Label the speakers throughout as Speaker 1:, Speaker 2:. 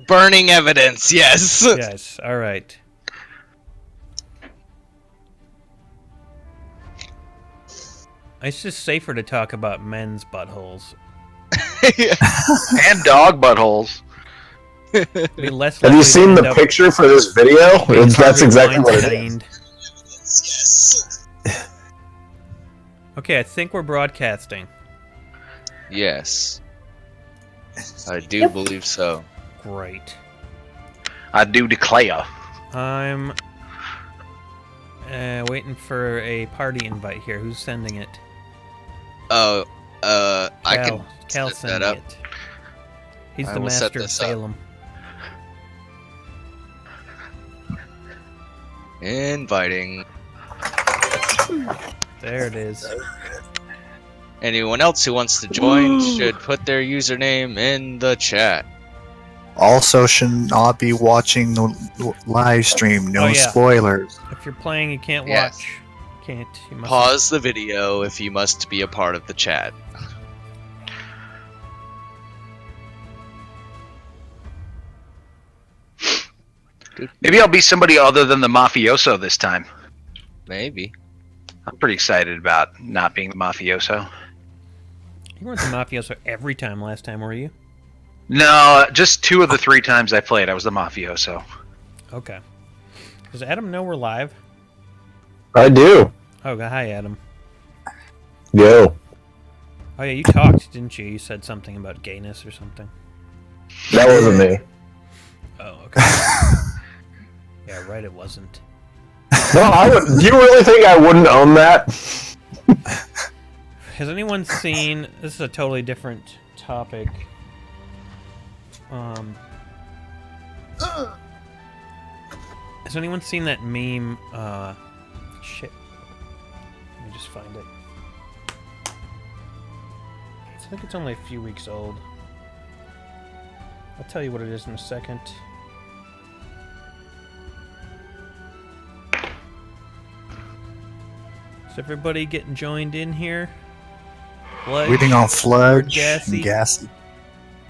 Speaker 1: Burning evidence, yes.
Speaker 2: Yes, alright. It's just safer to talk about men's buttholes.
Speaker 3: And dog buttholes.
Speaker 2: Be less
Speaker 4: Have you
Speaker 2: likely to
Speaker 4: seen
Speaker 2: end
Speaker 4: the
Speaker 2: up
Speaker 4: picture for this video?
Speaker 2: being
Speaker 4: That's
Speaker 2: Harvey
Speaker 4: exactly what it is.
Speaker 2: Weinsteined.
Speaker 1: Yes.
Speaker 2: Okay, I think we're broadcasting.
Speaker 1: Yes. I do believe so.
Speaker 2: Great.
Speaker 3: I do declare.
Speaker 2: I'm waiting for a party invite here. Who's sending it?
Speaker 1: I can
Speaker 2: Cal
Speaker 1: set
Speaker 2: sending
Speaker 1: that up.
Speaker 2: it. He's
Speaker 1: I
Speaker 2: the
Speaker 1: will set
Speaker 2: master of
Speaker 1: this up.
Speaker 2: Salem.
Speaker 1: Inviting.
Speaker 2: There it is.
Speaker 1: Anyone else who wants to join should put their username in the chat.
Speaker 5: Also, should not be watching the live stream. No
Speaker 2: Oh, yeah.
Speaker 5: spoilers.
Speaker 2: If you're playing, you can't
Speaker 1: Yes.
Speaker 2: watch. You must
Speaker 1: Pause the video if you must be a part of the chat.
Speaker 3: Maybe I'll be somebody other than the mafioso this time.
Speaker 1: Maybe.
Speaker 3: I'm pretty excited about not being the mafioso.
Speaker 2: You weren't the mafioso every time last time, were you?
Speaker 3: No, just 2 of the 3 times I played, I was the mafioso.
Speaker 2: Okay. Does Adam know we're live?
Speaker 4: I do.
Speaker 2: Oh, hi, Adam.
Speaker 4: Yo.
Speaker 2: Oh, yeah, you talked, didn't you? You said something about gayness or something.
Speaker 4: That wasn't me.
Speaker 2: Oh, okay. Yeah, right, it wasn't.
Speaker 4: No, I would. Do you really think I wouldn't own that?
Speaker 2: Has anyone seen... This is a totally different topic. Has anyone seen that meme? Shit. Let me just find it. I think it's only a few weeks old. I'll tell you what it is in a second. Is everybody getting joined in here? Fledge,
Speaker 5: Waiting on Fledge
Speaker 2: Gassy.
Speaker 5: and Gassy.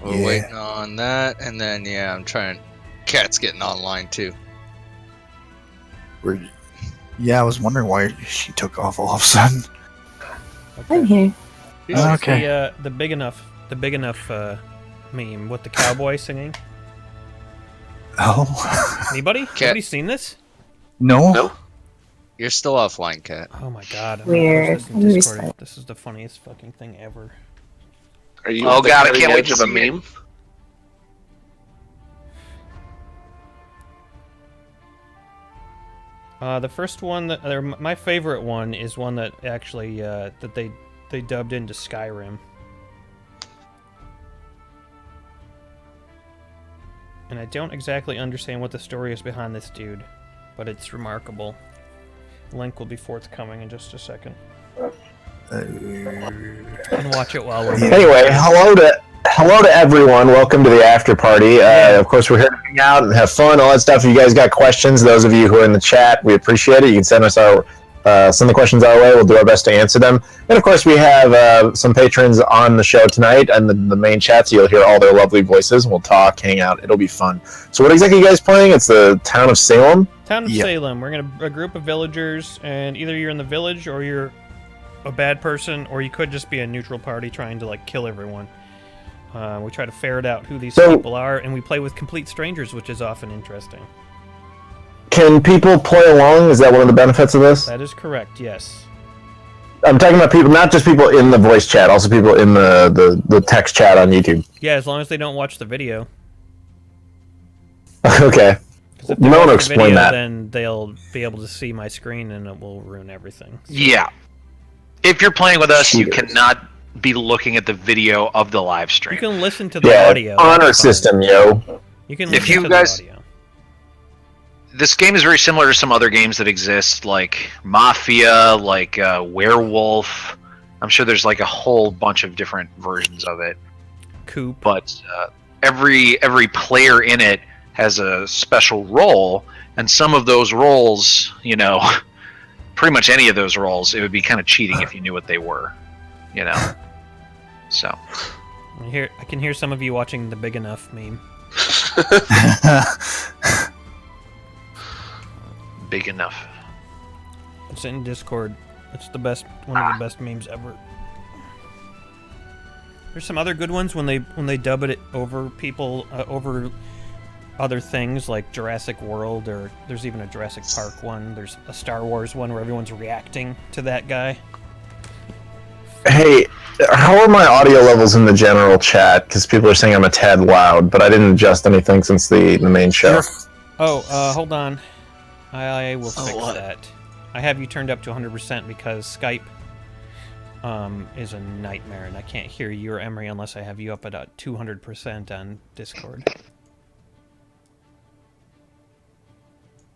Speaker 1: We're
Speaker 5: Yeah.
Speaker 1: waiting on that, and then I'm trying. Cat's getting online too.
Speaker 5: Yeah, I was wondering why she took off all of a sudden.
Speaker 2: Okay.
Speaker 6: I'm here.
Speaker 2: This is
Speaker 5: Okay.
Speaker 2: the big enough meme with the cowboy singing.
Speaker 5: Oh.
Speaker 2: Anybody?
Speaker 1: Cat.
Speaker 2: Anybody seen this?
Speaker 5: No?
Speaker 3: Nope.
Speaker 1: You're still offline, Cat.
Speaker 2: Oh my god! I'm
Speaker 6: Weird.
Speaker 2: gonna post this in Discord. This is the funniest fucking thing ever.
Speaker 7: Are you
Speaker 3: Oh
Speaker 7: at the
Speaker 3: god, I
Speaker 7: cutting
Speaker 3: can't wait
Speaker 7: edge
Speaker 3: to
Speaker 7: of a
Speaker 3: see it.
Speaker 7: meme?
Speaker 2: The first one that my favorite one is one that actually that they dubbed into Skyrim. And I don't exactly understand what the story is behind this dude, but it's remarkable. Link will be forthcoming in just a second. And watch it while we're
Speaker 4: Anyway, hello to everyone. Welcome to the after party. Of course, we're here to hang out and have fun, all that stuff. If you guys got questions, those of you who are in the chat, we appreciate it. You can send the questions our way. We'll do our best to answer them. And of course, we have some patrons on the show tonight and the main chat, so you'll hear all their lovely voices. We'll talk, hang out. It'll be fun. So, what exactly are you guys playing? It's the town of Salem.
Speaker 2: Town of
Speaker 5: Yeah.
Speaker 2: Salem. We're a group of villagers, and either you're in the village or you're a bad person, or you could just be a neutral party trying to kill everyone. We try to ferret out who these people are, and we play with complete strangers, which is often interesting.
Speaker 4: Can people play along? Is that one of the benefits of this?
Speaker 2: That is correct. Yes.
Speaker 4: I'm talking about people, not just people in the voice chat, also people in the text chat on YouTube.
Speaker 2: Yeah, as long as they don't watch the video.
Speaker 4: Okay.
Speaker 2: 'Cause if they
Speaker 4: No one will
Speaker 2: watch the
Speaker 4: explain
Speaker 2: video,
Speaker 4: that.
Speaker 2: then they'll be able to see my screen, and it will ruin everything.
Speaker 3: Yeah. If you're playing with us, you
Speaker 4: Cheaters.
Speaker 3: cannot be looking at the video of the live
Speaker 2: You
Speaker 3: stream.
Speaker 2: can listen to the
Speaker 4: Yeah,
Speaker 2: audio.
Speaker 4: honor
Speaker 2: that's fine.
Speaker 4: system, yo.
Speaker 2: You can
Speaker 3: If
Speaker 2: listen
Speaker 3: you
Speaker 2: to
Speaker 3: guys-
Speaker 2: the audio.
Speaker 3: This game is very similar to some other games that exist, like Mafia, like Werewolf. I'm sure there's a whole bunch of different versions of it.
Speaker 2: Coop.
Speaker 3: But every player in it has a special role, and some of those roles, pretty much any of those roles, it would be kind of cheating if you knew what they were, So
Speaker 2: I can hear some of you watching the Big Enough meme.
Speaker 3: Big enough.
Speaker 2: It's in Discord. It's the best, one of the best memes ever. There's some other good ones when they dub it over people, over other things like Jurassic World, or there's even a Jurassic Park one. There's a Star Wars one where everyone's reacting to that guy.
Speaker 4: Hey, how are my audio levels in the general chat? Because people are saying I'm a tad loud, but I didn't adjust anything since the main show.
Speaker 2: Oh, hold on. I will fix
Speaker 1: what?
Speaker 2: that. I have you turned up to 100% because Skype is a nightmare, and I can't hear you or Emery unless I have you up at 200% on Discord.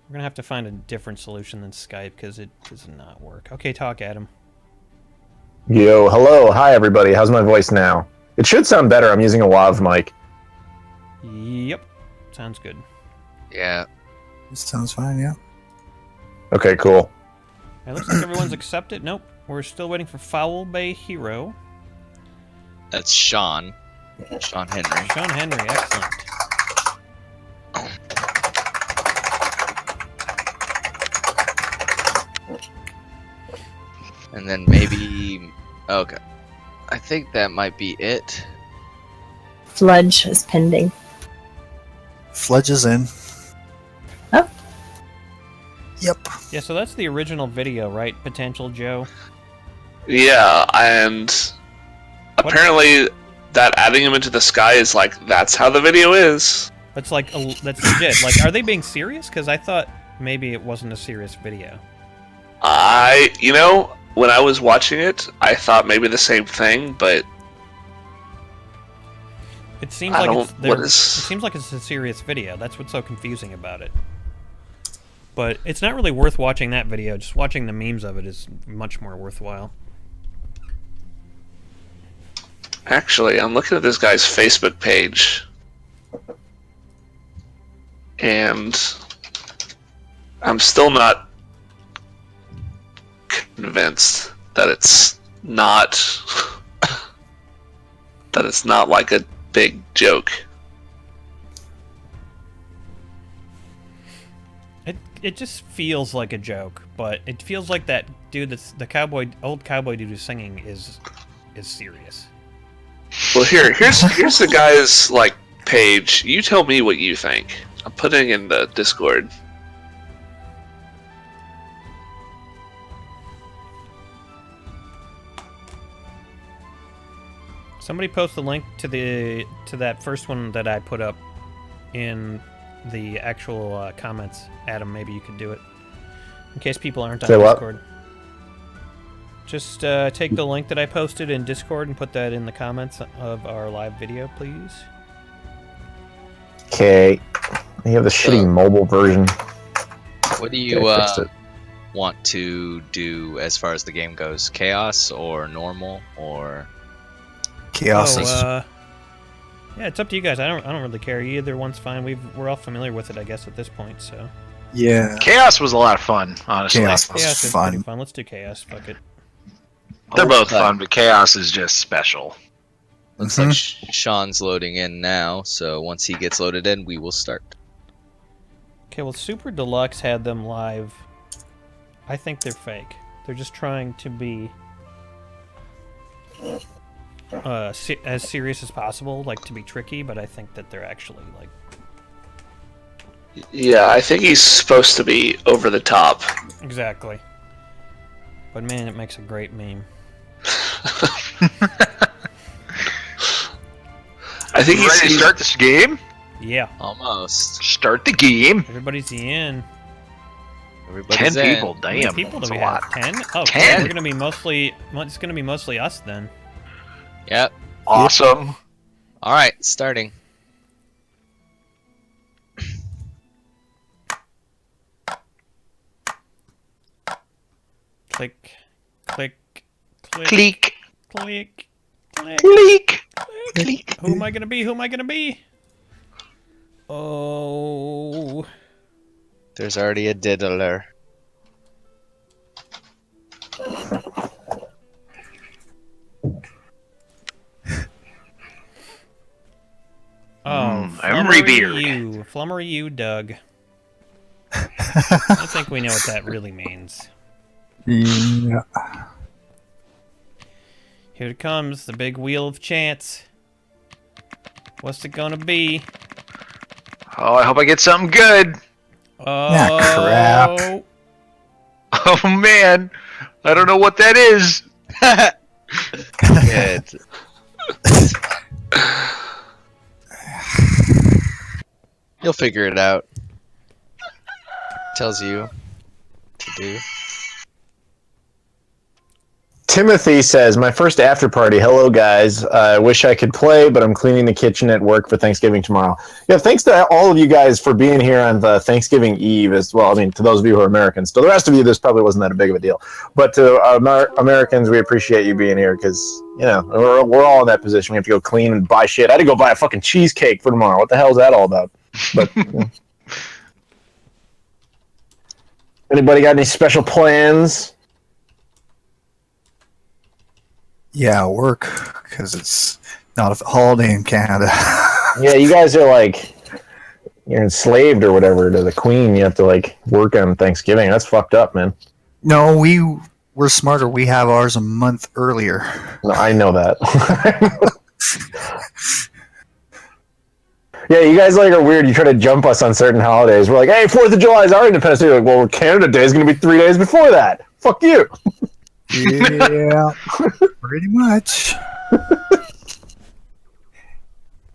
Speaker 2: We're gonna have to find a different solution than Skype because it does not work. Okay, talk, Adam.
Speaker 4: Yo, hello, hi everybody. How's my voice now? It should sound better. I'm using a lav mic.
Speaker 2: Yep, sounds good.
Speaker 1: Yeah.
Speaker 5: Sounds fine, yeah.
Speaker 4: Okay, cool.
Speaker 2: It looks like everyone's accepted. Nope, we're still waiting for Foul Bay Hero.
Speaker 1: That's Sean. Sean Henry.
Speaker 2: Sean Henry, excellent.
Speaker 1: And then maybe... Okay. I think that might be it.
Speaker 6: Fludge is pending.
Speaker 5: Fledge is in.
Speaker 6: Oh.
Speaker 5: Yep.
Speaker 2: Yeah, so that's the original video, right? Potential Joe?
Speaker 7: Yeah, and apparently that adding him into the sky is like, that's how the video is.
Speaker 2: That's like, that's legit. Like, are they being serious? Because I thought maybe it wasn't a serious video.
Speaker 7: You know, when I was watching it, I thought maybe the same thing, but
Speaker 2: It seems
Speaker 7: I
Speaker 2: like
Speaker 7: don't-
Speaker 2: it's
Speaker 7: what
Speaker 2: it
Speaker 7: is-
Speaker 2: seems like it's a serious video. That's what's so confusing about it. But it's not really worth watching that video. Just watching the memes of it is much more worthwhile.
Speaker 7: actually, I'm looking at this guy's Facebook page, and I'm still not convinced that it's not that it's not like a big joke.
Speaker 2: It just feels like a joke, but it feels like that dude that's the old cowboy dude who's singing is serious.
Speaker 7: Well, here's the guy's like page. You tell me what you think. I'm putting in the Discord.
Speaker 2: Somebody post the link to that first one that I put up in the actual comments. Adam, maybe you could do it in case people aren't on
Speaker 4: Say what?
Speaker 2: Discord. Just take the link that I posted in Discord and put that in the comments of our live video, please.
Speaker 4: Okay. You have the shitty mobile version.
Speaker 1: What do you
Speaker 4: Okay, fixed it.
Speaker 1: want to do as far as the game goes? Chaos or normal or...
Speaker 5: Chaos is
Speaker 2: Yeah, it's up to you guys. I don't really care. Either one's fine. We're all familiar with it, I guess, at this point. So
Speaker 5: yeah.
Speaker 3: Chaos was a lot of fun, honestly.
Speaker 5: Chaos was
Speaker 2: chaos is pretty
Speaker 5: fun.
Speaker 2: fun. Let's do chaos. Fuck it.
Speaker 3: They're both
Speaker 1: Okay.
Speaker 3: fun, but Chaos is just special.
Speaker 1: Looks like Sean's loading in now, so once he gets loaded in, we will start.
Speaker 2: Okay, well, Super Deluxe had them live. I think they're fake. They're just trying to be as serious as possible, like to be tricky. But I think that they're actually like
Speaker 7: Yeah, I think he's supposed to be over the top.
Speaker 2: exactly. But man, it makes a great meme.
Speaker 7: I think
Speaker 3: You ready to
Speaker 7: he's
Speaker 3: start this game?
Speaker 2: Yeah,
Speaker 1: Almost.
Speaker 3: Start the game.
Speaker 2: everybody's in.
Speaker 1: Everybody's
Speaker 3: 10
Speaker 1: in.
Speaker 3: people,
Speaker 2: How many
Speaker 3: damn.
Speaker 2: people
Speaker 3: That's
Speaker 2: do
Speaker 3: a
Speaker 2: we have?
Speaker 3: lot.
Speaker 2: 10? Oh,
Speaker 3: 10.
Speaker 2: We're gonna be mostly. It's gonna be mostly us then.
Speaker 1: Yep.
Speaker 3: Awesome.
Speaker 1: All right, starting.
Speaker 2: Click, click, click,
Speaker 3: Click.
Speaker 2: click, click.
Speaker 3: Click.
Speaker 2: Click. Who am I gonna be? Who am I gonna be? Oh,
Speaker 1: There's already a diddler.
Speaker 2: oh,
Speaker 3: Emery be
Speaker 2: you. Flummery you, Doug. I think we know what that really means.
Speaker 5: Yeah.
Speaker 2: Here it comes, the big wheel of chance. What's it gonna be?
Speaker 3: Oh, I hope I get something good.
Speaker 2: Oh,
Speaker 5: crap.
Speaker 3: Oh man, I don't know what that is.
Speaker 1: Good. You'll figure it out. Tells you to do.
Speaker 4: Timothy says, my first after party. Hello, guys. I wish I could play, but I'm cleaning the kitchen at work for Thanksgiving tomorrow. Yeah, thanks to all of you guys for being here on the Thanksgiving Eve as well. I mean, to those of you who are Americans. To the rest of you, this probably wasn't that big of a deal. But to Americans, we appreciate you being here because, you know, we're all in that position. We have to go clean and buy shit. I had to go buy a fucking cheesecake for tomorrow. What the hell is that all about? But anybody got any special plans?
Speaker 5: Yeah, work, because it's not a holiday in Canada.
Speaker 4: Yeah, you guys are like, you're enslaved or whatever to the queen. You have to like work on Thanksgiving. That's fucked up, man.
Speaker 5: No, we're smarter. We have ours a month earlier.
Speaker 4: No, I know that. Yeah, you guys like are weird. You try to jump us on certain holidays. We're like, hey, 4th of July is our Independence Day. You're like, well, Canada Day is going to be 3 days before that. Fuck you.
Speaker 5: Yeah, pretty much.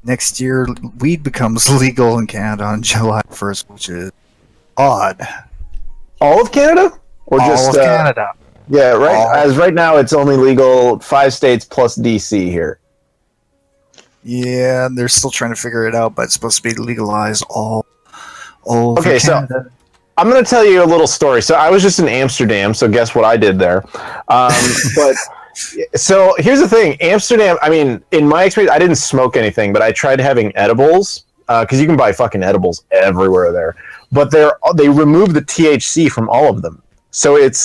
Speaker 5: Next year, weed becomes legal in Canada on July 1st, which is odd.
Speaker 4: All of Canada? Or
Speaker 5: All
Speaker 4: just
Speaker 5: of Canada.
Speaker 4: Yeah, right.
Speaker 5: All.
Speaker 4: As right now, it's only legal 5 states plus DC here.
Speaker 5: Yeah, they're still trying to figure it out, but it's supposed to be legalized all over
Speaker 4: Okay,
Speaker 5: Canada.
Speaker 4: so I'm going to tell you a little story. So I was just in Amsterdam, so guess what I did there. But so here's the thing. Amsterdam, I mean, in my experience, I didn't smoke anything, but I tried having edibles because you can buy fucking edibles everywhere there. But they removed the THC from all of them. So it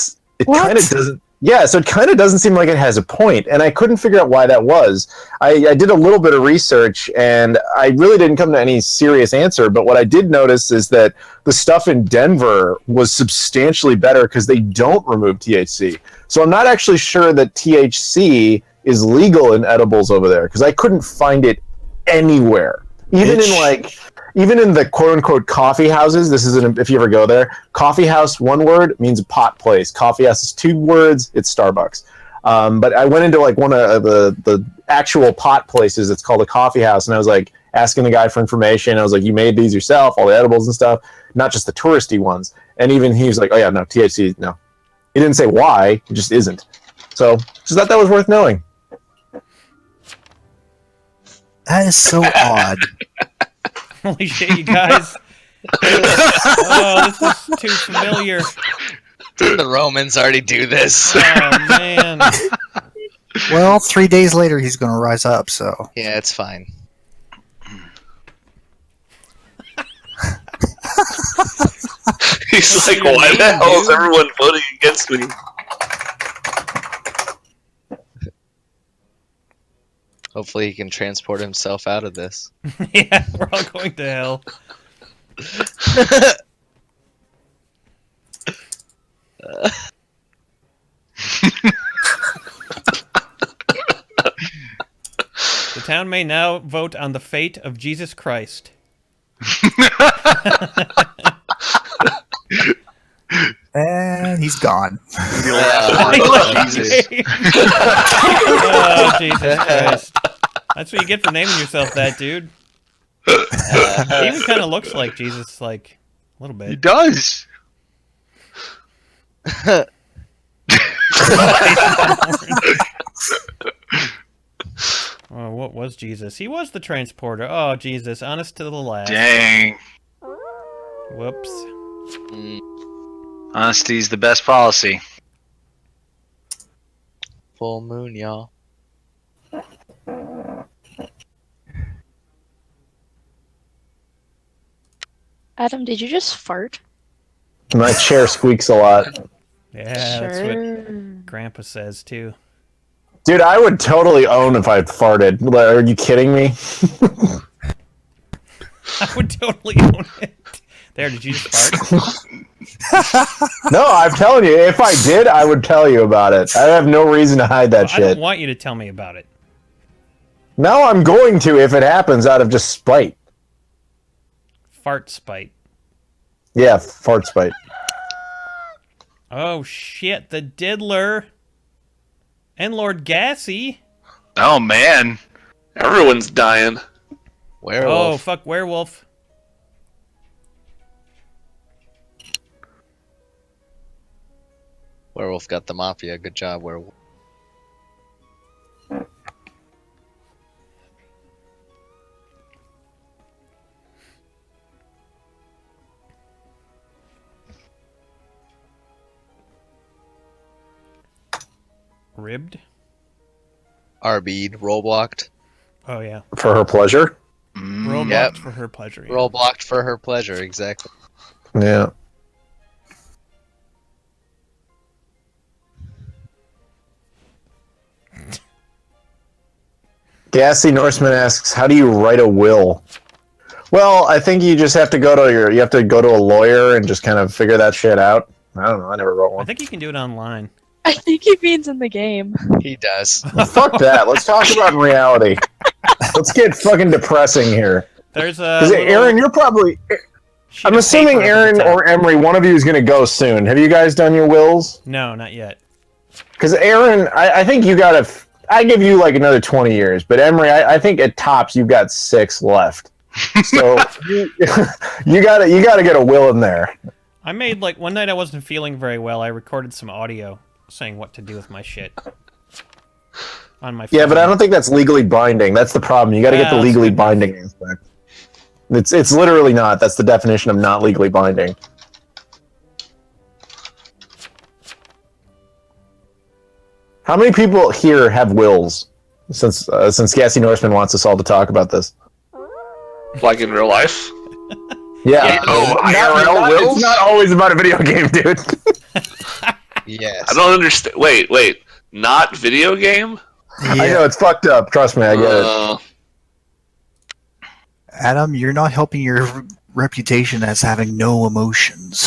Speaker 4: kind of doesn't. Yeah, so it kind of doesn't seem like it has a point, and I couldn't figure out why that was. I did a little bit of research, and I really didn't come to any serious answer, but what I did notice is that the stuff in Denver was substantially better because they don't remove THC. So I'm not actually sure that THC is legal in edibles over there, because I couldn't find it anywhere. Even in the quote-unquote coffee houses, this isn't, if you ever go there, coffee house, one word, means a pot place. Coffee house is 2 words, it's Starbucks. But I went into like one of the actual pot places, it's called a coffee house, and I was like asking the guy for information. I was like, you made these yourself, all the edibles and stuff, not just the touristy ones. And even he was like, oh yeah, no, THC, no. He didn't say why, it just isn't. So, just thought that was worth knowing.
Speaker 5: That is so odd.
Speaker 2: Holy shit, you guys. Oh, this is too familiar.
Speaker 1: Didn't the Romans already do this?
Speaker 2: Oh, man.
Speaker 5: Well, 3 days later, he's going to rise up, so.
Speaker 1: Yeah, it's fine.
Speaker 7: He's
Speaker 2: What's
Speaker 7: like,
Speaker 2: your
Speaker 7: why
Speaker 2: name,
Speaker 7: the hell is
Speaker 2: dude?"
Speaker 7: everyone voting against me?
Speaker 1: Hopefully he can transport himself out of this.
Speaker 2: Yeah, we're all going to hell. The town may now vote on the fate of Jesus Christ.
Speaker 5: And he's gone.
Speaker 2: Oh, Jesus Christ. That's what you get for naming yourself that, dude. He even kind of looks like Jesus, like, a little
Speaker 3: He
Speaker 2: bit.
Speaker 3: does.
Speaker 2: Oh, what was Jesus? He was the transporter. Oh, Jesus, honest to the last.
Speaker 3: Dang.
Speaker 2: Whoops.
Speaker 3: Honesty's the best policy.
Speaker 1: Full moon, y'all.
Speaker 8: Adam, did you just fart?
Speaker 4: My chair squeaks a lot.
Speaker 2: Yeah, that's
Speaker 8: Sure.
Speaker 2: what Grandpa says, too.
Speaker 4: Dude, I would totally own if I farted. Are you kidding me?
Speaker 2: I would totally own it. There, did you just fart?
Speaker 4: No, I'm telling you, if I did, I would tell you about it. I have no reason to hide that
Speaker 2: I
Speaker 4: shit.
Speaker 2: don't want you to tell me about it.
Speaker 4: No, I'm going to if it happens out of just spite.
Speaker 2: Fart spite.
Speaker 4: Yeah, fart spite.
Speaker 2: Oh shit, the Diddler. And Lord Gassy.
Speaker 3: Oh man,
Speaker 7: Everyone's dying.
Speaker 2: Oh,
Speaker 1: Werewolf.
Speaker 2: fuck, werewolf.
Speaker 1: Werewolf got the mafia. Good job, Werewolf.
Speaker 2: Ribbed?
Speaker 1: RB'd. Roll blocked.
Speaker 2: Oh, yeah.
Speaker 4: For her pleasure?
Speaker 2: Roll blocked
Speaker 1: Yep.
Speaker 2: for her pleasure. Yeah.
Speaker 1: Roll blocked for her pleasure. Exactly.
Speaker 4: Yeah. Gassy Norseman asks, how do you write a will? Well, I think you just have to go to a lawyer and just kind of figure that shit out. I don't know, I never wrote
Speaker 2: I
Speaker 4: one.
Speaker 2: think you can do it online.
Speaker 8: I think he means in the game.
Speaker 1: He does.
Speaker 4: Fuck that. Let's talk about reality. Let's get fucking depressing here.
Speaker 2: There's a.
Speaker 4: Because Aaron, you're probably. I'm assuming Aaron or Emery, one of you is going to go soon. Have you guys done your wills?
Speaker 2: No, not yet.
Speaker 4: Because Aaron, I think you got to. I give you like another 20 years, but Emery, I think at tops you've got 6 left. So you gotta get a will in there.
Speaker 2: I made like one night I wasn't feeling very well. I recorded some audio saying what to do with my shit on my phone.
Speaker 4: Yeah, but I don't think that's legally binding. That's the problem. You got to get the
Speaker 2: Well,
Speaker 4: legally binding aspect. It's literally not. That's the definition of not legally binding. How many people here have wills? Since Gassy Norseman wants us all to talk about this.
Speaker 7: Like in real life?
Speaker 4: Yeah.
Speaker 3: Oh, IRL wills?
Speaker 4: It's not always about a video game, dude.
Speaker 1: Yes.
Speaker 7: I don't understand. Wait. Not video game?
Speaker 4: I know, it's fucked up. Trust me, I get it.
Speaker 5: Adam, you're not helping your reputation as having no emotions.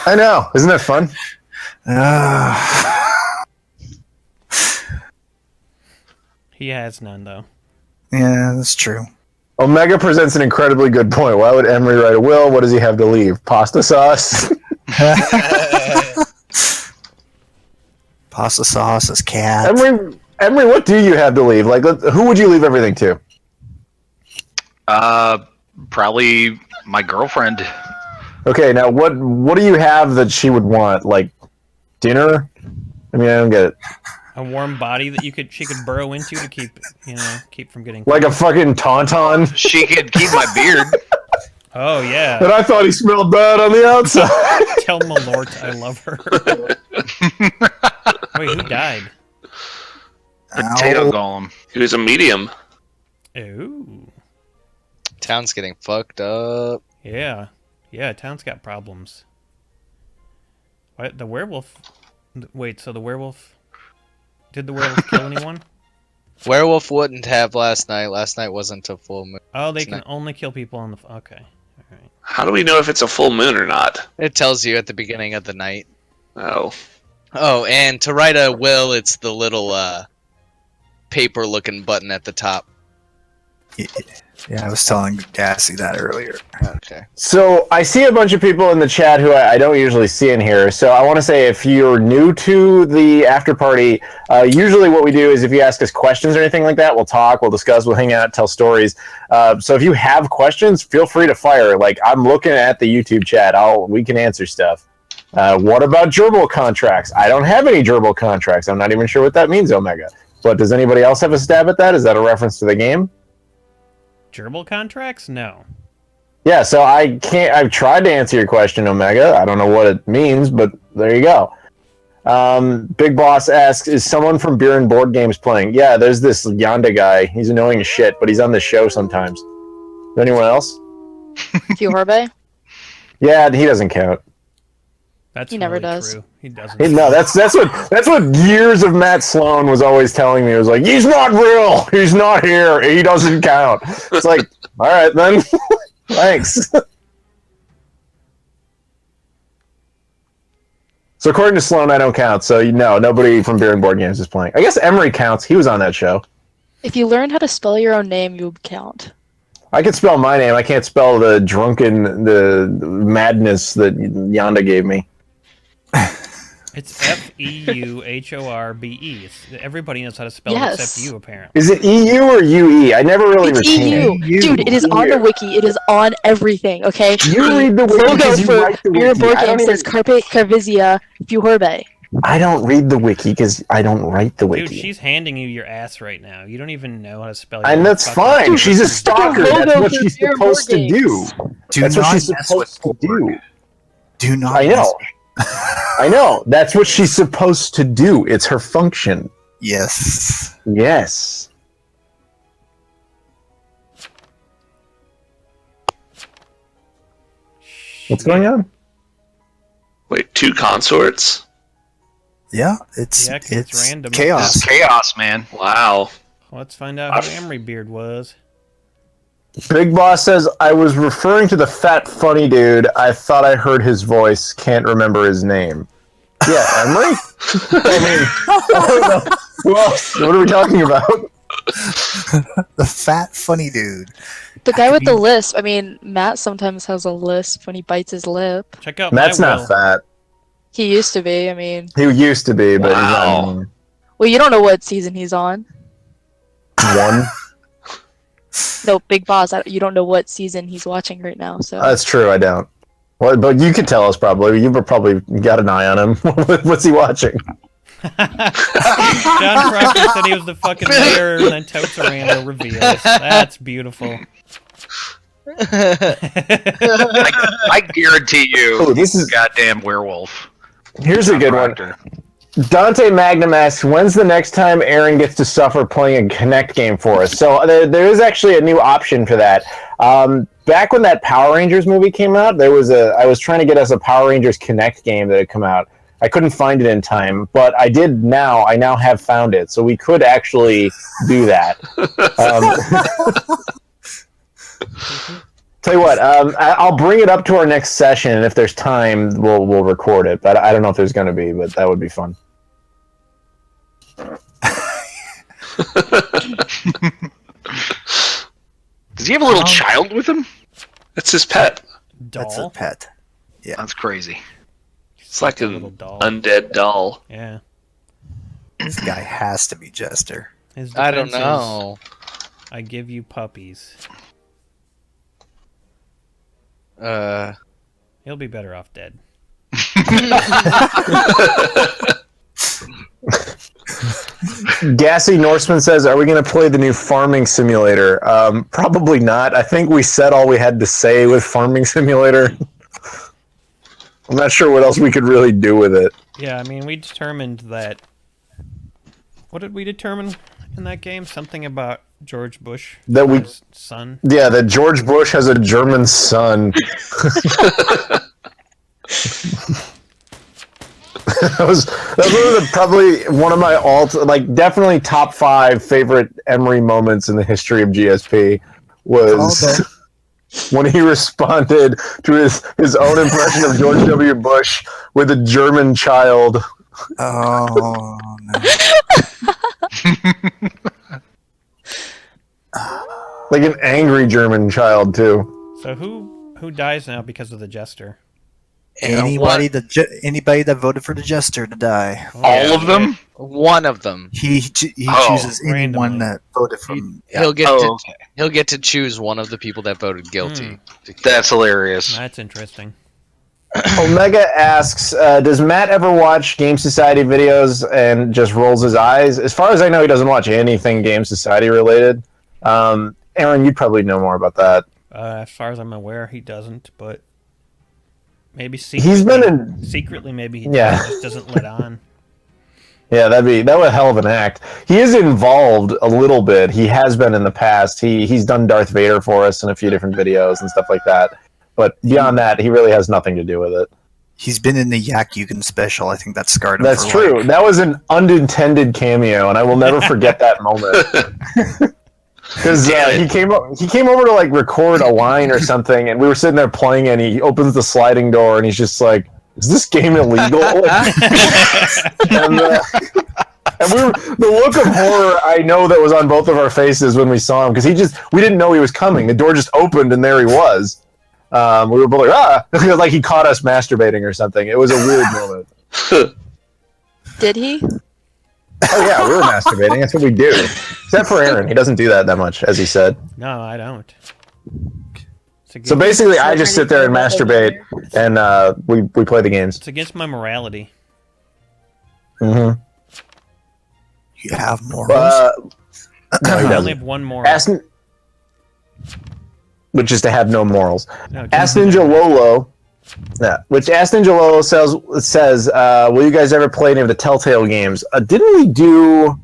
Speaker 4: I know. Isn't that fun?
Speaker 2: He has none though.
Speaker 5: Yeah, that's true.
Speaker 4: Omega presents an incredibly good point. Why would Emery write a will? What does he have to leave? Pasta sauce?
Speaker 5: Pasta sauce, his cat.
Speaker 4: Emery, what do you have to leave? Like, who would you leave everything to?
Speaker 3: Probably my girlfriend.
Speaker 4: Okay, now what do you have that she would want? Like, dinner? I mean, I don't get it.
Speaker 2: A warm body that she could burrow into to keep from getting.
Speaker 4: Like a fucking tauntaun?
Speaker 3: She could keep my beard.
Speaker 2: Oh yeah.
Speaker 4: But I thought he smelled bad on the outside.
Speaker 2: Tell Malort I love her. Wait, who died?
Speaker 3: Potato golem.
Speaker 7: He was a medium.
Speaker 2: Ooh.
Speaker 1: Town's getting fucked up.
Speaker 2: Yeah. Yeah, town's got problems. What, the werewolf... Wait, so the werewolf... Did the werewolf kill anyone?
Speaker 1: Werewolf wouldn't have last night. Last night wasn't a full moon.
Speaker 2: Oh, they can only kill people on the... Okay. Alright.
Speaker 7: How do we know if it's a full moon or not?
Speaker 1: It tells you at the beginning of the night.
Speaker 7: Oh.
Speaker 1: Oh, and to write a will, it's the little paper-looking button at the top.
Speaker 5: Yeah, I was telling Gassy that earlier.
Speaker 1: Okay.
Speaker 4: So I see a bunch of people in the chat who I don't usually see in here. So I want to say, if you're new to the after party, usually what we do is if you ask us questions or anything like that, we'll talk, we'll discuss, we'll hang out, tell stories. So if you have questions, feel free to fire. Like, I'm looking at the YouTube chat. We can answer stuff. What about gerbil contracts? I don't have any gerbil contracts. I'm not even sure what that means, Omega. But does anybody else have a stab at that? Is that a reference to the game?
Speaker 2: Gerbil contracts? No.
Speaker 4: Yeah, so I've tried to answer your question, Omega. I don't know what it means, but there you go. Big Boss asks, is someone from Beer and Board Games playing? Yeah, there's this Yonda guy. He's annoying as shit, but he's on the show sometimes. Anyone else?
Speaker 8: Fiorbe?
Speaker 4: Yeah, he doesn't count.
Speaker 2: That's
Speaker 8: He never
Speaker 2: really
Speaker 8: does.
Speaker 2: true. He doesn't.
Speaker 4: No, that's what years of Matt Sloan was always telling me. It was like, he's not real. He's not here. He doesn't count. It's like, all right then. Thanks. So according to Sloan, I don't count. So nobody from Beer and Board Games is playing. I guess Emery counts. He was on that show.
Speaker 8: If you learn how to spell your own name, you would count.
Speaker 4: I can spell my name. I can't spell the madness that Yonda gave me.
Speaker 2: It's Feuhorbe. Everybody knows how to spell
Speaker 8: Yes.
Speaker 2: it except you, apparently.
Speaker 4: Is it EU or UE? I never really
Speaker 8: It's
Speaker 4: retained
Speaker 8: EU.
Speaker 4: it.
Speaker 8: Dude, it is on the wiki. It is on everything, okay?
Speaker 4: You read the wiki
Speaker 8: logo
Speaker 4: because you
Speaker 8: for
Speaker 4: write the
Speaker 8: Beer and
Speaker 4: wiki.
Speaker 8: Board Games says Carpe Carvisia Feuhorbe.
Speaker 4: I don't read the wiki because I don't write the wiki.
Speaker 2: Dude, she's handing you your ass right now. You don't even know how to spell your
Speaker 4: And
Speaker 2: own
Speaker 4: that's
Speaker 2: fucking
Speaker 4: fine.
Speaker 2: name.
Speaker 4: She's a stalker.
Speaker 8: logo
Speaker 4: That's what
Speaker 8: for
Speaker 4: she's
Speaker 8: Beer and Board
Speaker 4: supposed to do.
Speaker 8: Games.
Speaker 4: That's what she's
Speaker 5: mess with
Speaker 4: supposed to do.
Speaker 5: Do not.
Speaker 4: I
Speaker 5: mess
Speaker 4: know. I know. That's what she's supposed to do. It's her function.
Speaker 5: Yes.
Speaker 4: Yes. What's going on?
Speaker 7: Wait, 2 consorts?
Speaker 5: Yeah, it's
Speaker 2: Yeah, 'cause it's random.
Speaker 5: chaos.
Speaker 3: It's chaos, man.
Speaker 7: Wow.
Speaker 2: Let's find out who Emery Beard was.
Speaker 4: Big Boss says, I was referring to the fat funny dude. I thought I heard his voice. Can't remember his name. Yeah, Emery? I mean, I don't know. Who else? What are we talking about?
Speaker 5: The fat funny dude.
Speaker 8: The guy with the lisp. I mean, Matt sometimes has a lisp when he bites his lip.
Speaker 2: Check out
Speaker 4: Matt's
Speaker 2: my
Speaker 4: not
Speaker 2: will.
Speaker 4: fat.
Speaker 8: He used to be. I mean,
Speaker 4: He used to be, but
Speaker 7: Wow.
Speaker 4: he's not anymore.
Speaker 8: well, you don't know what season he's on.
Speaker 4: One.
Speaker 8: No, Big Boss. You don't know what season he's watching right now. So
Speaker 4: That's true, I don't. Well, but you could tell us probably. You've probably got an eye on him. What's he watching?
Speaker 2: John Crawford said he was the fucking mayor, and then Totsorando reveals. That's beautiful.
Speaker 3: I guarantee you,
Speaker 4: Oh, this
Speaker 3: he's
Speaker 4: is-
Speaker 3: a goddamn werewolf.
Speaker 4: Here's a good one.
Speaker 3: Proctor.
Speaker 4: Dante Magnum asks, when's the next time Aaron gets to suffer playing a Connect game for us? So there is actually a new option for that. Back when that Power Rangers movie came out, I was trying to get us a Power Rangers Connect game that had come out. I couldn't find it in time, but I did now. I now have found it, so we could actually do that. Tell you what, I'll bring it up to our next session, and if there's time, we'll record it. But I don't know if there's going to be, but that would be fun.
Speaker 3: Does he have a little child with him?
Speaker 7: That's his pet.
Speaker 5: That's a
Speaker 2: Doll?
Speaker 5: pet.
Speaker 3: That's crazy.
Speaker 7: It's like
Speaker 2: Little
Speaker 7: an
Speaker 2: doll.
Speaker 7: undead doll.
Speaker 2: Yeah.
Speaker 5: This guy has to be Jester.
Speaker 2: His
Speaker 1: I don't
Speaker 2: defense is,
Speaker 1: know.
Speaker 2: I give you puppies. He'll be better off dead.
Speaker 4: Gassy Norseman says, are we going to play the new Farming Simulator? Probably not. I think we said all we had to say with Farming Simulator. I'm not sure what else we could really do with it.
Speaker 2: Yeah, I mean, we determined that... What did we determine in that game? Something about George Bush?
Speaker 4: That we-
Speaker 2: his son?
Speaker 4: Yeah, that George Bush has a German son. that was probably one of my definitely top 5 favorite Emery moments in the history of GSP was when he responded to his own impression of George W. Bush with a German child.
Speaker 5: Oh no.
Speaker 4: Like an angry German child too.
Speaker 2: So who dies now because of the Jester?
Speaker 5: Anybody that voted for the Jester to die.
Speaker 3: All of them?
Speaker 1: One of them.
Speaker 5: He
Speaker 3: Oh,
Speaker 5: chooses anyone
Speaker 2: randomly.
Speaker 5: that voted for him.
Speaker 1: He'll get
Speaker 3: Oh,
Speaker 1: to
Speaker 3: okay.
Speaker 1: he'll get to choose one of the people that voted guilty.
Speaker 3: That's hilarious.
Speaker 2: That's interesting.
Speaker 4: Omega asks, does Matt ever watch Game Society videos and just rolls his eyes? As far as I know, he doesn't watch anything Game Society related. Aaron, you'd probably know more about that.
Speaker 2: As far as I'm aware, he doesn't, but maybe secretly,
Speaker 4: He's been in...
Speaker 2: secretly maybe he
Speaker 4: Yeah.
Speaker 2: just doesn't let on.
Speaker 4: Yeah, that was a hell of an act. He is involved a little bit. He has been in the past. He's done Darth Vader for us in a few different videos and stuff like that. But beyond that, he really has nothing to do with it.
Speaker 5: He's been in the Yak Yugen special. I think that scarred him.
Speaker 4: That's
Speaker 5: for
Speaker 4: true.
Speaker 5: life.
Speaker 4: That was an unintended cameo, and I will never forget that moment. Because he came over to like record a line or something, and we were sitting there playing, and he opens the sliding door, and he's just like, "Is this game illegal?" And we were, the look of horror I know that was on both of our faces when we saw him, because we didn't know he was coming. The door just opened and there he was. We were both like, ah, like he caught us masturbating or something. It was a weird moment.
Speaker 8: Did he?
Speaker 4: Oh yeah, we were masturbating. That's what we do. Except for Aaron, he doesn't do that much, as he said.
Speaker 2: No, I don't.
Speaker 4: So basically, I just sit there and masturbate, and we play the games.
Speaker 2: It's against my morality.
Speaker 4: Mm-hmm.
Speaker 5: You have morals.
Speaker 4: No, he
Speaker 2: I
Speaker 4: doesn't.
Speaker 2: only have one moral.
Speaker 4: Which is to have no morals.
Speaker 2: No,
Speaker 4: Ask Ninja Lolo. Yeah, which Ask Ninja Lolo says, will you guys ever play any of the Telltale games? Didn't we do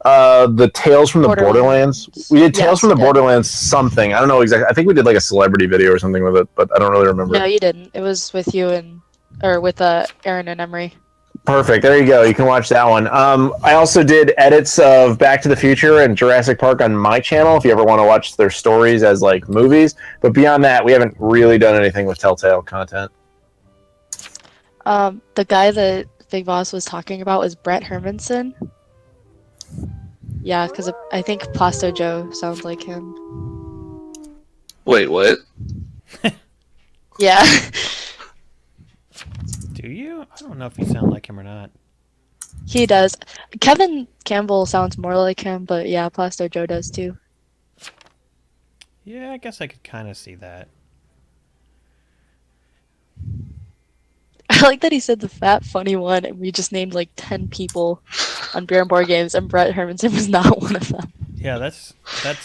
Speaker 4: the Tales from the Borderlands? We did Tales from the Borderlands something. I don't know exactly. I think we did like a celebrity video or something with it, but I don't really remember.
Speaker 8: No, you didn't. It was with you with Aaron and Emery.
Speaker 4: Perfect. There you go. You can watch that one. I also did edits of Back to the Future and Jurassic Park on my channel if you ever want to watch their stories as like movies. But beyond that, we haven't really done anything with Telltale content.
Speaker 8: The guy that Big Boss was talking about was Brett Hermanson. Yeah, because I think Plasto Joe sounds like him.
Speaker 7: Wait, what?
Speaker 8: Yeah.
Speaker 2: Do you? I don't know if you sound like him or not.
Speaker 8: He does. Kevin Campbell sounds more like him, but yeah, Plasto Joe does too.
Speaker 2: Yeah, I guess I could kind of see that.
Speaker 8: I like that he said the fat funny one, and we just named like 10 people on Beer and Board Games, and Brett Hermanson was not one of them.
Speaker 2: Yeah, that's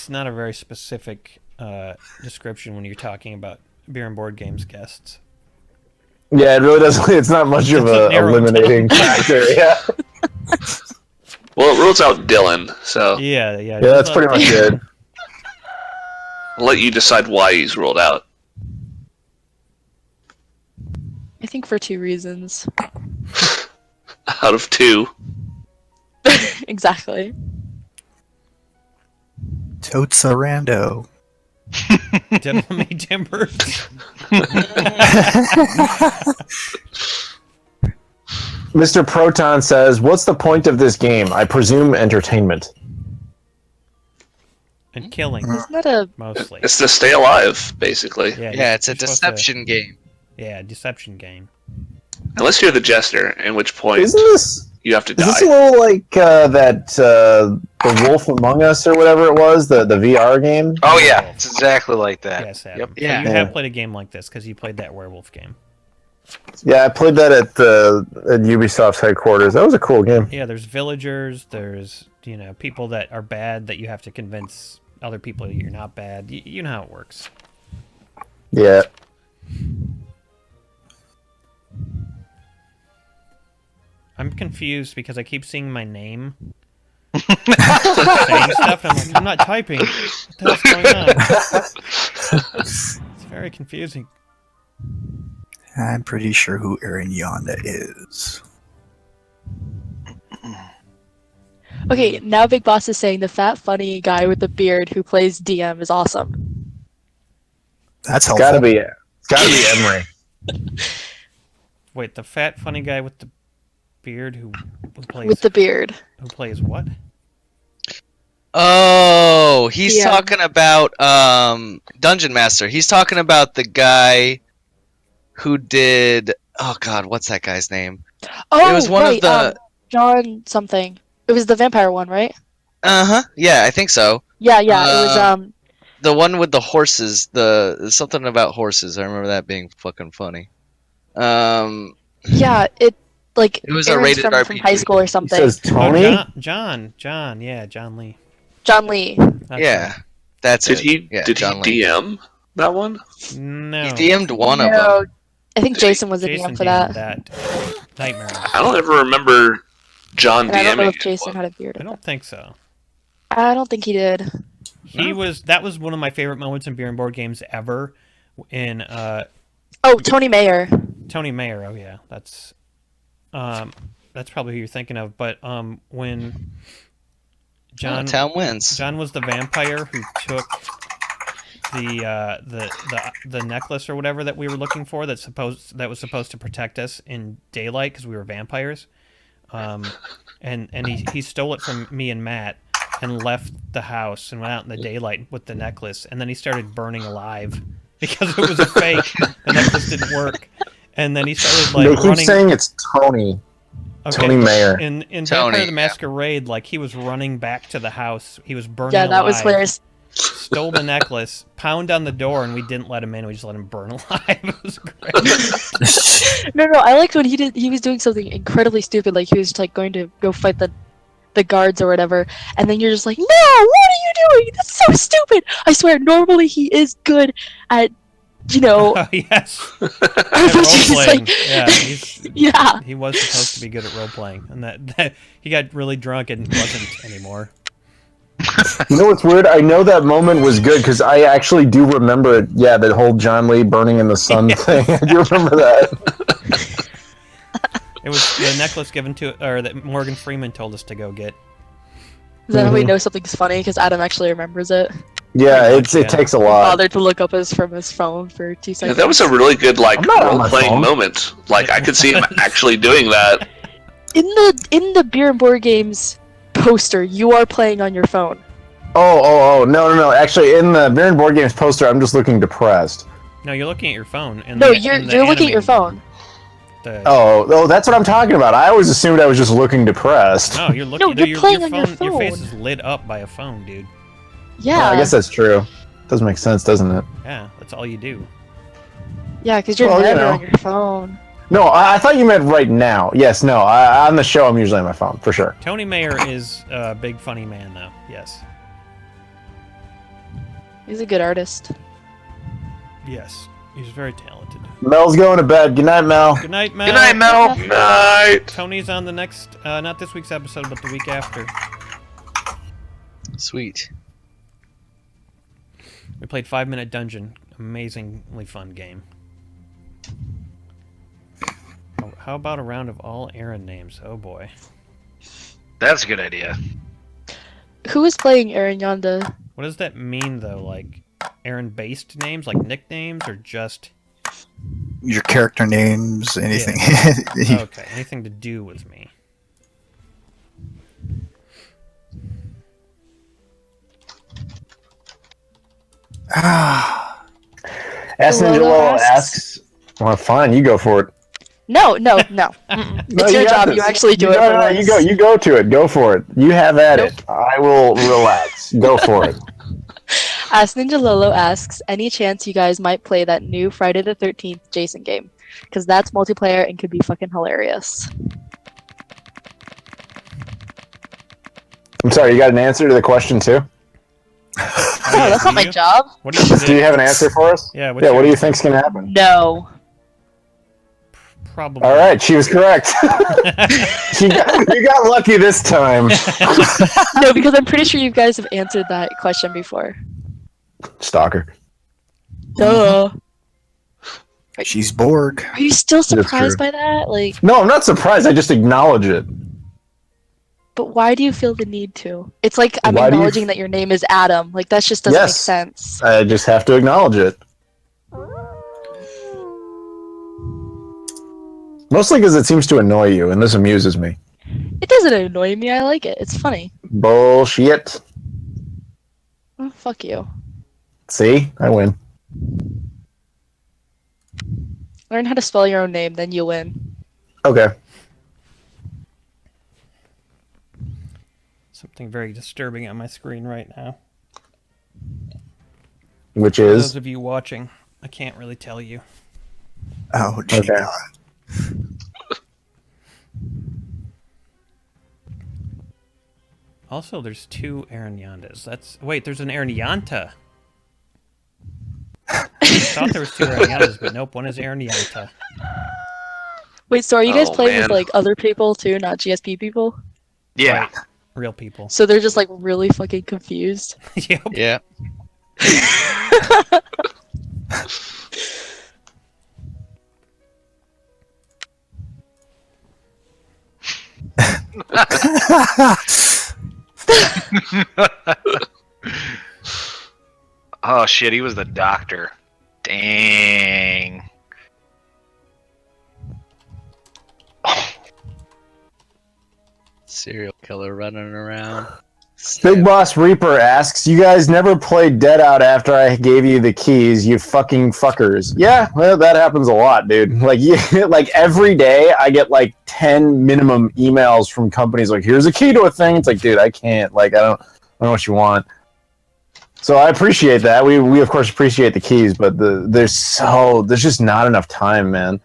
Speaker 2: not a very specific description when you're talking about Beer and Board Games guests.
Speaker 4: Yeah, it really doesn't. It's not much of a eliminating factor. Yeah.
Speaker 7: Well, it rules out Dylan, so
Speaker 2: Yeah,
Speaker 4: That's pretty much it.
Speaker 7: I'll let you decide why he's ruled out.
Speaker 8: I think for 2 reasons.
Speaker 7: Out of 2.
Speaker 8: Exactly.
Speaker 5: Totes a rando.
Speaker 2: Devil May Timbers.
Speaker 4: Mr. Proton says, "What's the point of this game? I presume entertainment."
Speaker 2: And killing,
Speaker 8: Isn't that a...
Speaker 2: mostly.
Speaker 7: It's to stay alive, basically.
Speaker 1: Yeah, it's a
Speaker 2: you're supposed
Speaker 1: deception game.
Speaker 2: Yeah, deception game.
Speaker 7: Unless you're the jester, in which point
Speaker 4: Isn't this?
Speaker 7: you have to
Speaker 4: Is
Speaker 7: die.
Speaker 4: this a little like the Wolf Among Us or whatever it was, the VR game?
Speaker 3: Oh yeah, it's exactly like that.
Speaker 2: Yes, Adam.
Speaker 3: Yep.
Speaker 2: So
Speaker 1: Yeah.
Speaker 2: you have played a game like this because you played that werewolf game.
Speaker 4: Yeah, I played that at Ubisoft's headquarters. That was a cool game.
Speaker 2: Yeah, there's villagers. There's people that are bad that you have to convince other people that you're not bad. You know how it works.
Speaker 4: Yeah.
Speaker 2: I'm confused because I keep seeing my name saying stuff, and I'm like, I'm not typing. What the hell's going on? It's very confusing.
Speaker 5: I'm pretty sure who Aaron Yonda is.
Speaker 8: Okay, now Big Boss is saying the fat funny guy with the beard who plays DM is awesome.
Speaker 5: That's
Speaker 4: It's
Speaker 5: helpful.
Speaker 4: gotta be it. It's gotta be Emery.
Speaker 2: Wait, the fat funny guy with the beard who plays
Speaker 8: With the beard.
Speaker 2: who plays what?
Speaker 1: Oh, he's
Speaker 8: Yeah.
Speaker 1: talking about Dungeon Master. He's talking about the guy who did. Oh God, what's that guy's name?
Speaker 8: Oh,
Speaker 1: It was one of the.
Speaker 8: John something. It was the vampire one, right?
Speaker 1: Yeah, I think so.
Speaker 8: Yeah, it was
Speaker 1: The one with the horses. The something about horses. I remember that being fucking funny.
Speaker 8: yeah, it
Speaker 1: was a
Speaker 8: Aaron's
Speaker 1: rated
Speaker 8: from
Speaker 1: RPG.
Speaker 8: high school or
Speaker 4: He
Speaker 8: something.
Speaker 4: says Tony.
Speaker 2: Oh, John, yeah, John Lee.
Speaker 8: John Lee.
Speaker 2: That's
Speaker 1: Yeah, that's
Speaker 7: Did
Speaker 1: it.
Speaker 7: he
Speaker 1: Yeah,
Speaker 7: did
Speaker 1: John
Speaker 7: he
Speaker 1: Lee.
Speaker 7: DM that one?
Speaker 2: right. No.
Speaker 1: He DM'd one of
Speaker 8: No,
Speaker 1: them.
Speaker 8: I think Jason was the
Speaker 2: Jason
Speaker 8: DM for
Speaker 2: DM'd
Speaker 8: that.
Speaker 2: Nightmare.
Speaker 7: I don't ever remember John
Speaker 8: And I don't know
Speaker 7: DMing.
Speaker 8: if Jason had a beard.
Speaker 2: I don't think so.
Speaker 8: I don't think he did.
Speaker 2: That was one of my favorite moments in Beer and Board Games ever. In
Speaker 8: Oh, Tony Mayer.
Speaker 2: Tony Mayer. Oh yeah, that's probably who you're thinking of. But when
Speaker 1: Town wins.
Speaker 2: John was the vampire who took the necklace or whatever that we were looking for that was supposed to protect us in daylight because we were vampires. And he stole it from me and Matt and left the house and went out in the daylight with the necklace, and then he started burning alive because it was a fake. The necklace didn't work, and then he started
Speaker 4: They keep
Speaker 2: running.
Speaker 4: saying it's Tony.
Speaker 2: Okay.
Speaker 4: Tony Mayer.
Speaker 2: In
Speaker 1: Tony,
Speaker 2: Vampire the
Speaker 1: yeah.
Speaker 2: Masquerade, he was running back to the house. He was burning
Speaker 8: Yeah, that was
Speaker 2: alive,
Speaker 8: hilarious.
Speaker 2: stole the necklace, pound on the door, and we didn't let him in. We just let him burn alive. It was great.
Speaker 8: No, I liked when he was doing something incredibly stupid, like he was going to go fight the guards or whatever, and then you're just like, no, what are you doing? That's so stupid. I swear, normally he is good at,
Speaker 2: Oh, yes. At
Speaker 8: he's
Speaker 2: role-playing.
Speaker 8: like-
Speaker 2: Yeah,
Speaker 8: yeah.
Speaker 2: he was supposed to be good at role-playing, and that he got really drunk and wasn't anymore.
Speaker 4: You know what's weird? I know that moment was good because I actually do remember it. Yeah, that whole John Lee burning in the sun thing. I do remember that.
Speaker 2: It was the necklace given that Morgan Freeman told us to go get.
Speaker 8: Is that how we know something's funny? Because Adam actually remembers it.
Speaker 4: Yeah,
Speaker 2: much,
Speaker 4: it
Speaker 2: yeah.
Speaker 4: takes a lot.
Speaker 8: Bothered to look up from his phone for 2
Speaker 7: Yeah,
Speaker 8: seconds.
Speaker 7: that was a really good
Speaker 4: I'm not on my
Speaker 7: role-playing
Speaker 4: phone.
Speaker 7: moment. I could see him actually doing that.
Speaker 8: in the beer and board games poster. You are playing on your phone.
Speaker 4: Oh, no. Actually, in the Beer and Board Games poster, I'm just looking depressed.
Speaker 2: No, you're looking at your phone.
Speaker 8: No, you're looking at your phone.
Speaker 4: Oh, that's what I'm talking about. I always assumed I was just looking depressed.
Speaker 2: No, you're looking.
Speaker 8: No, you're playing on your
Speaker 2: Your face
Speaker 8: phone.
Speaker 2: is lit up by a phone, dude.
Speaker 8: Yeah.
Speaker 4: I guess that's true. Does make sense, doesn't it?
Speaker 2: Yeah, that's all you do.
Speaker 8: Yeah, because you're
Speaker 4: Well,
Speaker 8: never
Speaker 4: you know.
Speaker 8: on your phone.
Speaker 4: No, I thought you meant right now. Yes, no. On the show, I'm usually on my phone, for sure.
Speaker 2: Tony Mayer is a big funny man, though. Yes.
Speaker 8: He's a good artist.
Speaker 2: Yes. He's very talented.
Speaker 4: Mel's going to bed. Good night, Mel.
Speaker 2: Good night, Mel.
Speaker 7: Good night, Mel. Night.
Speaker 2: Tony's on the next, not this week's episode, but the week after.
Speaker 1: Sweet.
Speaker 2: We played 5 Minute Dungeon. Amazingly fun game. Oh, how about a round of all Aaron names? Oh boy.
Speaker 3: That's a good idea.
Speaker 8: Who is playing Aaron Yonda?
Speaker 2: What does that mean, though? Like, Aaron-based names? Like nicknames? Or just...
Speaker 5: Your character names, anything.
Speaker 2: Okay, anything to do with me.
Speaker 4: Ask
Speaker 8: Hello,
Speaker 4: Ninja Lolo
Speaker 8: asks-
Speaker 4: asks. Well, fine. You go for it.
Speaker 8: No.
Speaker 4: No,
Speaker 8: It's your
Speaker 4: you got
Speaker 8: job.
Speaker 4: this.
Speaker 8: You actually do it.
Speaker 4: No,
Speaker 8: for
Speaker 4: no,
Speaker 8: once.
Speaker 4: you go to it. Go for it. You have at it. I will relax. Go for it.
Speaker 8: Ask Ninja Lolo asks, any chance you guys might play that new Friday the 13th Jason game? Because that's multiplayer and could be fucking hilarious.
Speaker 4: I'm sorry. You got an answer to the question too?
Speaker 8: Oh, that's not my
Speaker 2: you?
Speaker 8: job.
Speaker 2: What do you
Speaker 4: Do you have an answer for us?
Speaker 2: Yeah,
Speaker 4: Yeah. What do you think's gonna happen?
Speaker 8: No.
Speaker 2: Probably.
Speaker 4: All right. She was correct. you got lucky this time.
Speaker 8: No, because I'm pretty sure you guys have answered that question before.
Speaker 4: Stalker.
Speaker 8: Duh.
Speaker 5: She's Borg.
Speaker 8: Are you still
Speaker 4: true.
Speaker 8: surprised by that? Like,
Speaker 4: No, I'm not surprised. I just acknowledge it.
Speaker 8: but why do you feel the need to? It's like I'm
Speaker 4: Why do you
Speaker 8: acknowledging that your name is Adam. Like, that just doesn't make
Speaker 4: Yes.
Speaker 8: sense.
Speaker 4: I just have to acknowledge it. Mostly because it seems to annoy you, and this amuses me.
Speaker 8: It doesn't annoy me. I like it. It's funny.
Speaker 4: Bullshit.
Speaker 8: Oh, fuck you.
Speaker 4: See? I win.
Speaker 8: Learn how to spell your own name, then you win.
Speaker 4: Okay.
Speaker 2: Something very disturbing on my screen right now.
Speaker 4: Which
Speaker 2: For
Speaker 4: is?
Speaker 2: those of you watching, I can't really tell you.
Speaker 5: Oh, gee.
Speaker 4: Okay.
Speaker 2: Also, there's 2 Aaron Yondas. Wait, there's an Aaron Yanta. I thought there was 2 Aaron Yantas, but nope, one is Aaron Yanta.
Speaker 8: Wait, so are you guys
Speaker 7: Oh,
Speaker 8: playing
Speaker 7: man.
Speaker 8: with, like, other people, too, not GSP people?
Speaker 3: Yeah.
Speaker 2: Right. Real people.
Speaker 8: So they're just, like, really fucking confused?
Speaker 2: Yep.
Speaker 1: Yeah.
Speaker 3: Oh shit, he was the doctor. Dang.
Speaker 1: Serial killer running around.
Speaker 4: Big Boss Reaper asks, "You guys never played Dead Out after I gave you the keys, you fucking fuckers." Yeah, well, that happens a lot, dude. Like, like every day, I get like 10 minimum emails from companies like, "Here's a key to a thing." It's like, dude, I can't. Like, I don't know what you want. So I appreciate that. We of course appreciate the keys, but there's just not enough time, man.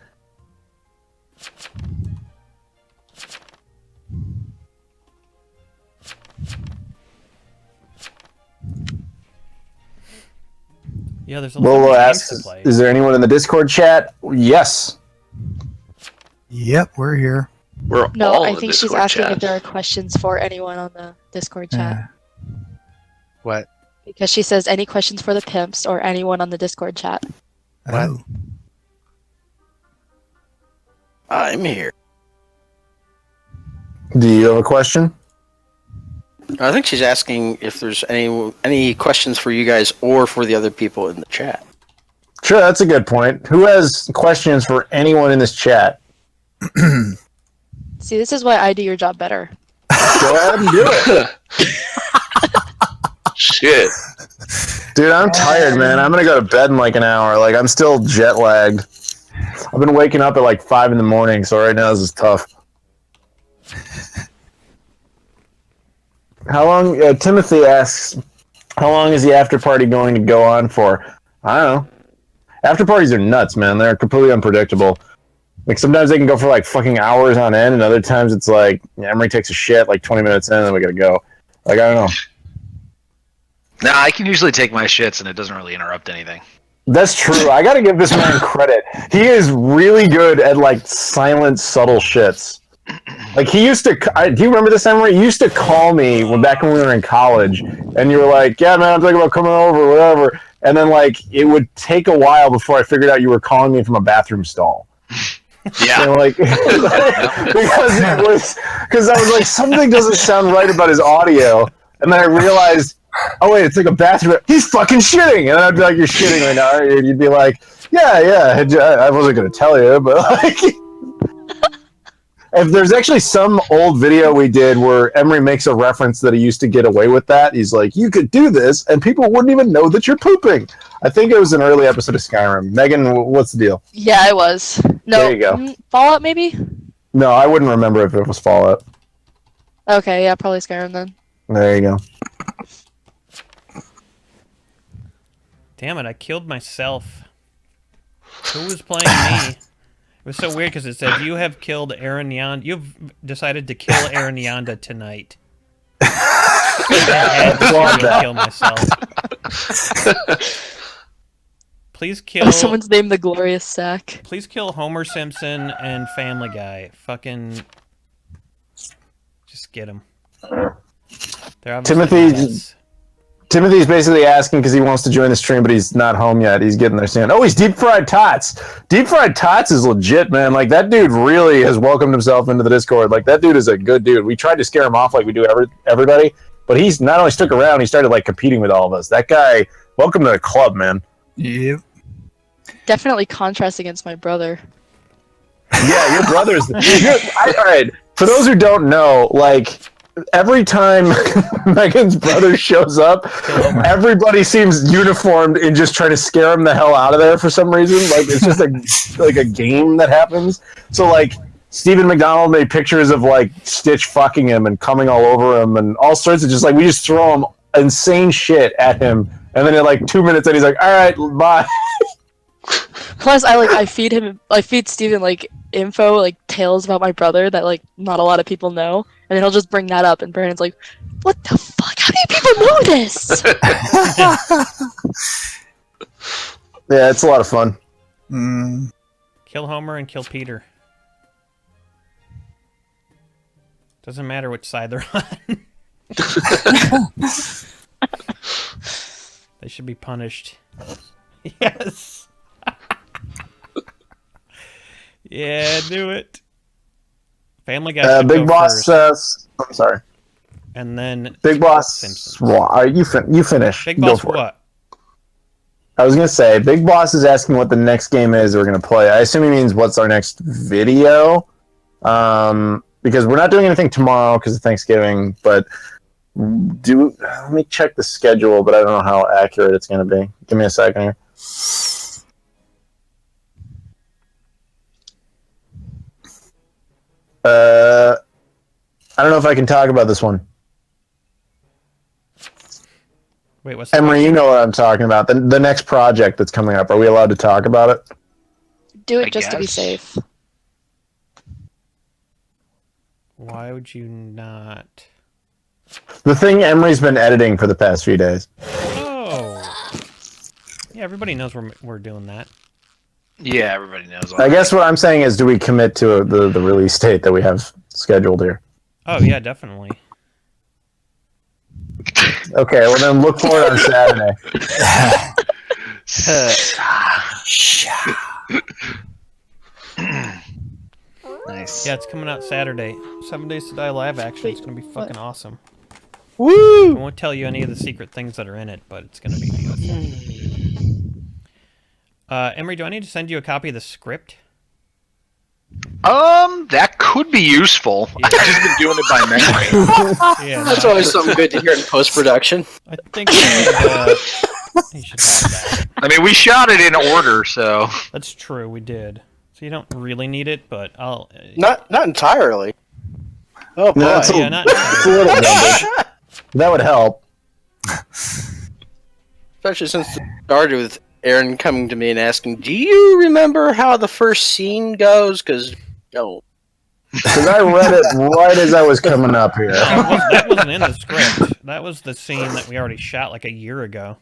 Speaker 2: Yeah, there's a lot of
Speaker 4: Lolo
Speaker 2: games
Speaker 4: asks,
Speaker 2: to play.
Speaker 4: "Is there anyone in the Discord chat?" Yes.
Speaker 5: Yep, we're here.
Speaker 7: We're
Speaker 8: No,
Speaker 7: all
Speaker 8: I
Speaker 7: in the
Speaker 8: think she's
Speaker 7: Discord
Speaker 8: asking
Speaker 7: chat.
Speaker 8: if there are questions for anyone on the Discord chat.
Speaker 5: Yeah.
Speaker 1: What?
Speaker 8: Because she says any questions for the pimps or anyone on the Discord chat.
Speaker 1: What?
Speaker 5: Oh.
Speaker 9: I'm here.
Speaker 4: Do you have a question?
Speaker 9: I think she's asking if there's any questions for you guys or for the other people in the chat.
Speaker 4: Sure, that's a good point. Who has questions for anyone in this chat?
Speaker 8: See, this is why I do your job better.
Speaker 4: Go ahead and do it.
Speaker 7: Shit.
Speaker 4: Dude, I'm tired, man. I'm gonna go to bed in like an hour. Like, I'm still jet lagged. I've been waking up at like 5 in the morning, so right now this is tough. How long? Timothy asks, "How long is the after party going to go on for?" I don't know. After parties are nuts, man. They're completely unpredictable. Like, sometimes they can go for like fucking hours on end, and other times it's like Emery takes a shit like 20 minutes in, and then we gotta go. Like, I don't know.
Speaker 3: Nah, I can usually take my shits and it doesn't really interrupt anything.
Speaker 4: That's true. I gotta give this man credit. He is really good at like silent, subtle shits. Like, he used to. Do you remember this, Emery? You used to call me back when we were in college, and you were like, "Yeah, man, I'm thinking about coming over, whatever." And then like it would take a while before I figured out you were calling me from a bathroom stall.
Speaker 3: Yeah.
Speaker 4: And like, because I was like, something doesn't sound right about his audio, and then I realized, oh wait, it's like a bathroom. He's fucking shitting, and I'd be like, "You're shitting right now," and you'd be like, "Yeah, I wasn't gonna tell you, but like." If there's actually some old video we did where Emery makes a reference that he used to get away with that. He's like, "You could do this, and people wouldn't even know that you're pooping." I think it was an early episode of Skyrim. Megan, what's the deal?
Speaker 8: Yeah, it was. No,
Speaker 4: There you go.
Speaker 8: Fallout maybe?
Speaker 4: No, I wouldn't remember if it was Fallout.
Speaker 8: Okay, yeah, probably Skyrim then.
Speaker 4: There you go.
Speaker 2: Damn it, I killed myself. Who was playing me? It was so weird because it said, "You have killed Aaron Yonda. You've decided to kill Aaron Yonda tonight." I had to kill myself. Please kill.
Speaker 8: Oh, someone's named the Glorious Sack.
Speaker 2: Please kill Homer Simpson and Family Guy. Fucking. Just get them. They're obviously
Speaker 4: Timothy's basically asking because he wants to join the stream, but he's not home yet. He's getting there soon. Oh, he's Deep Fried Tots. Deep Fried Tots is legit, man. Like, that dude really has welcomed himself into the Discord. Like, that dude is a good dude. We tried to scare him off like we do everybody, but he's not only stuck around, he started, like, competing with all of us. That guy, welcome to the club, man.
Speaker 5: Yep.
Speaker 8: Definitely contrast against my brother.
Speaker 4: Yeah, your brother's... all right, for those who don't know, like... Every time Megan's brother shows up, everybody seems uniformed in just trying to scare him the hell out of there for some reason. Like, it's just like a game that happens. So like Stephen McDonald made pictures of like Stitch fucking him and coming all over him and all sorts of just like we just throw him insane shit at him, and then in like 2 minutes, and he's like, "All right, bye."
Speaker 8: Plus, I feed Steven like info, like tales about my brother that like not a lot of people know, and then he'll just bring that up, and Brandon's like, "What the fuck? How do people know this?"
Speaker 4: Yeah, it's a lot of fun.
Speaker 2: Kill Homer and kill Peter. Doesn't matter which side they're on. They should be punished. Yes. Yeah, do it. Family Guy.
Speaker 4: Big Boss says, I'm sorry.
Speaker 2: and then
Speaker 4: Big Boss.
Speaker 2: Simpsons.
Speaker 4: You finish.
Speaker 2: Big
Speaker 4: Go
Speaker 2: Boss,
Speaker 4: for it.
Speaker 2: what?
Speaker 4: I was gonna say, Big Boss is asking what the next game is we're gonna play. I assume he means what's our next video, because we're not doing anything tomorrow because of Thanksgiving. But let me check the schedule, but I don't know how accurate it's gonna be. Give me a second here. I don't know if I can talk about this one.
Speaker 2: Wait, what's the
Speaker 4: Emery,
Speaker 2: question?
Speaker 4: you know what I'm talking about. The next project that's coming up. Are we allowed to talk about it?
Speaker 8: Do it
Speaker 3: I
Speaker 8: just to be
Speaker 3: guess.
Speaker 8: safe.
Speaker 2: Why would you not?
Speaker 4: The thing Emery's been editing for the past few days.
Speaker 2: Oh. Yeah, everybody knows we're doing that.
Speaker 3: Yeah, everybody knows.
Speaker 4: I guess what I'm saying is, do we commit to the release date that we have scheduled here?
Speaker 2: Oh, yeah, definitely.
Speaker 4: Okay, well then look for it on Saturday.
Speaker 1: Nice.
Speaker 2: Yeah, it's coming out Saturday. 7 Days to Die live action. It's going to be fucking awesome. I
Speaker 9: Woo!
Speaker 2: won't tell you any of the secret things that are in it, but it's going to be beautiful. Emery, do I need to send you a copy of the script?
Speaker 3: That could be useful.
Speaker 2: Yeah.
Speaker 3: I've just been doing it by memory.
Speaker 2: Yeah,
Speaker 9: That's
Speaker 2: no,
Speaker 9: always something good to hear in post production.
Speaker 2: I think you should have that.
Speaker 3: I mean, we shot it in order, so
Speaker 2: That's true, we did. So you don't really need it, but I'll...
Speaker 9: Not entirely. Oh boy.
Speaker 4: No, it's
Speaker 2: yeah, not
Speaker 4: It's a little bit. That would help.
Speaker 9: Especially since it started with Aaron coming to me and asking, "Do you remember how the first scene goes?" Because no.
Speaker 4: Because I read it right as I was coming up here.
Speaker 2: That wasn't in the script. That was the scene that we already shot like a year ago.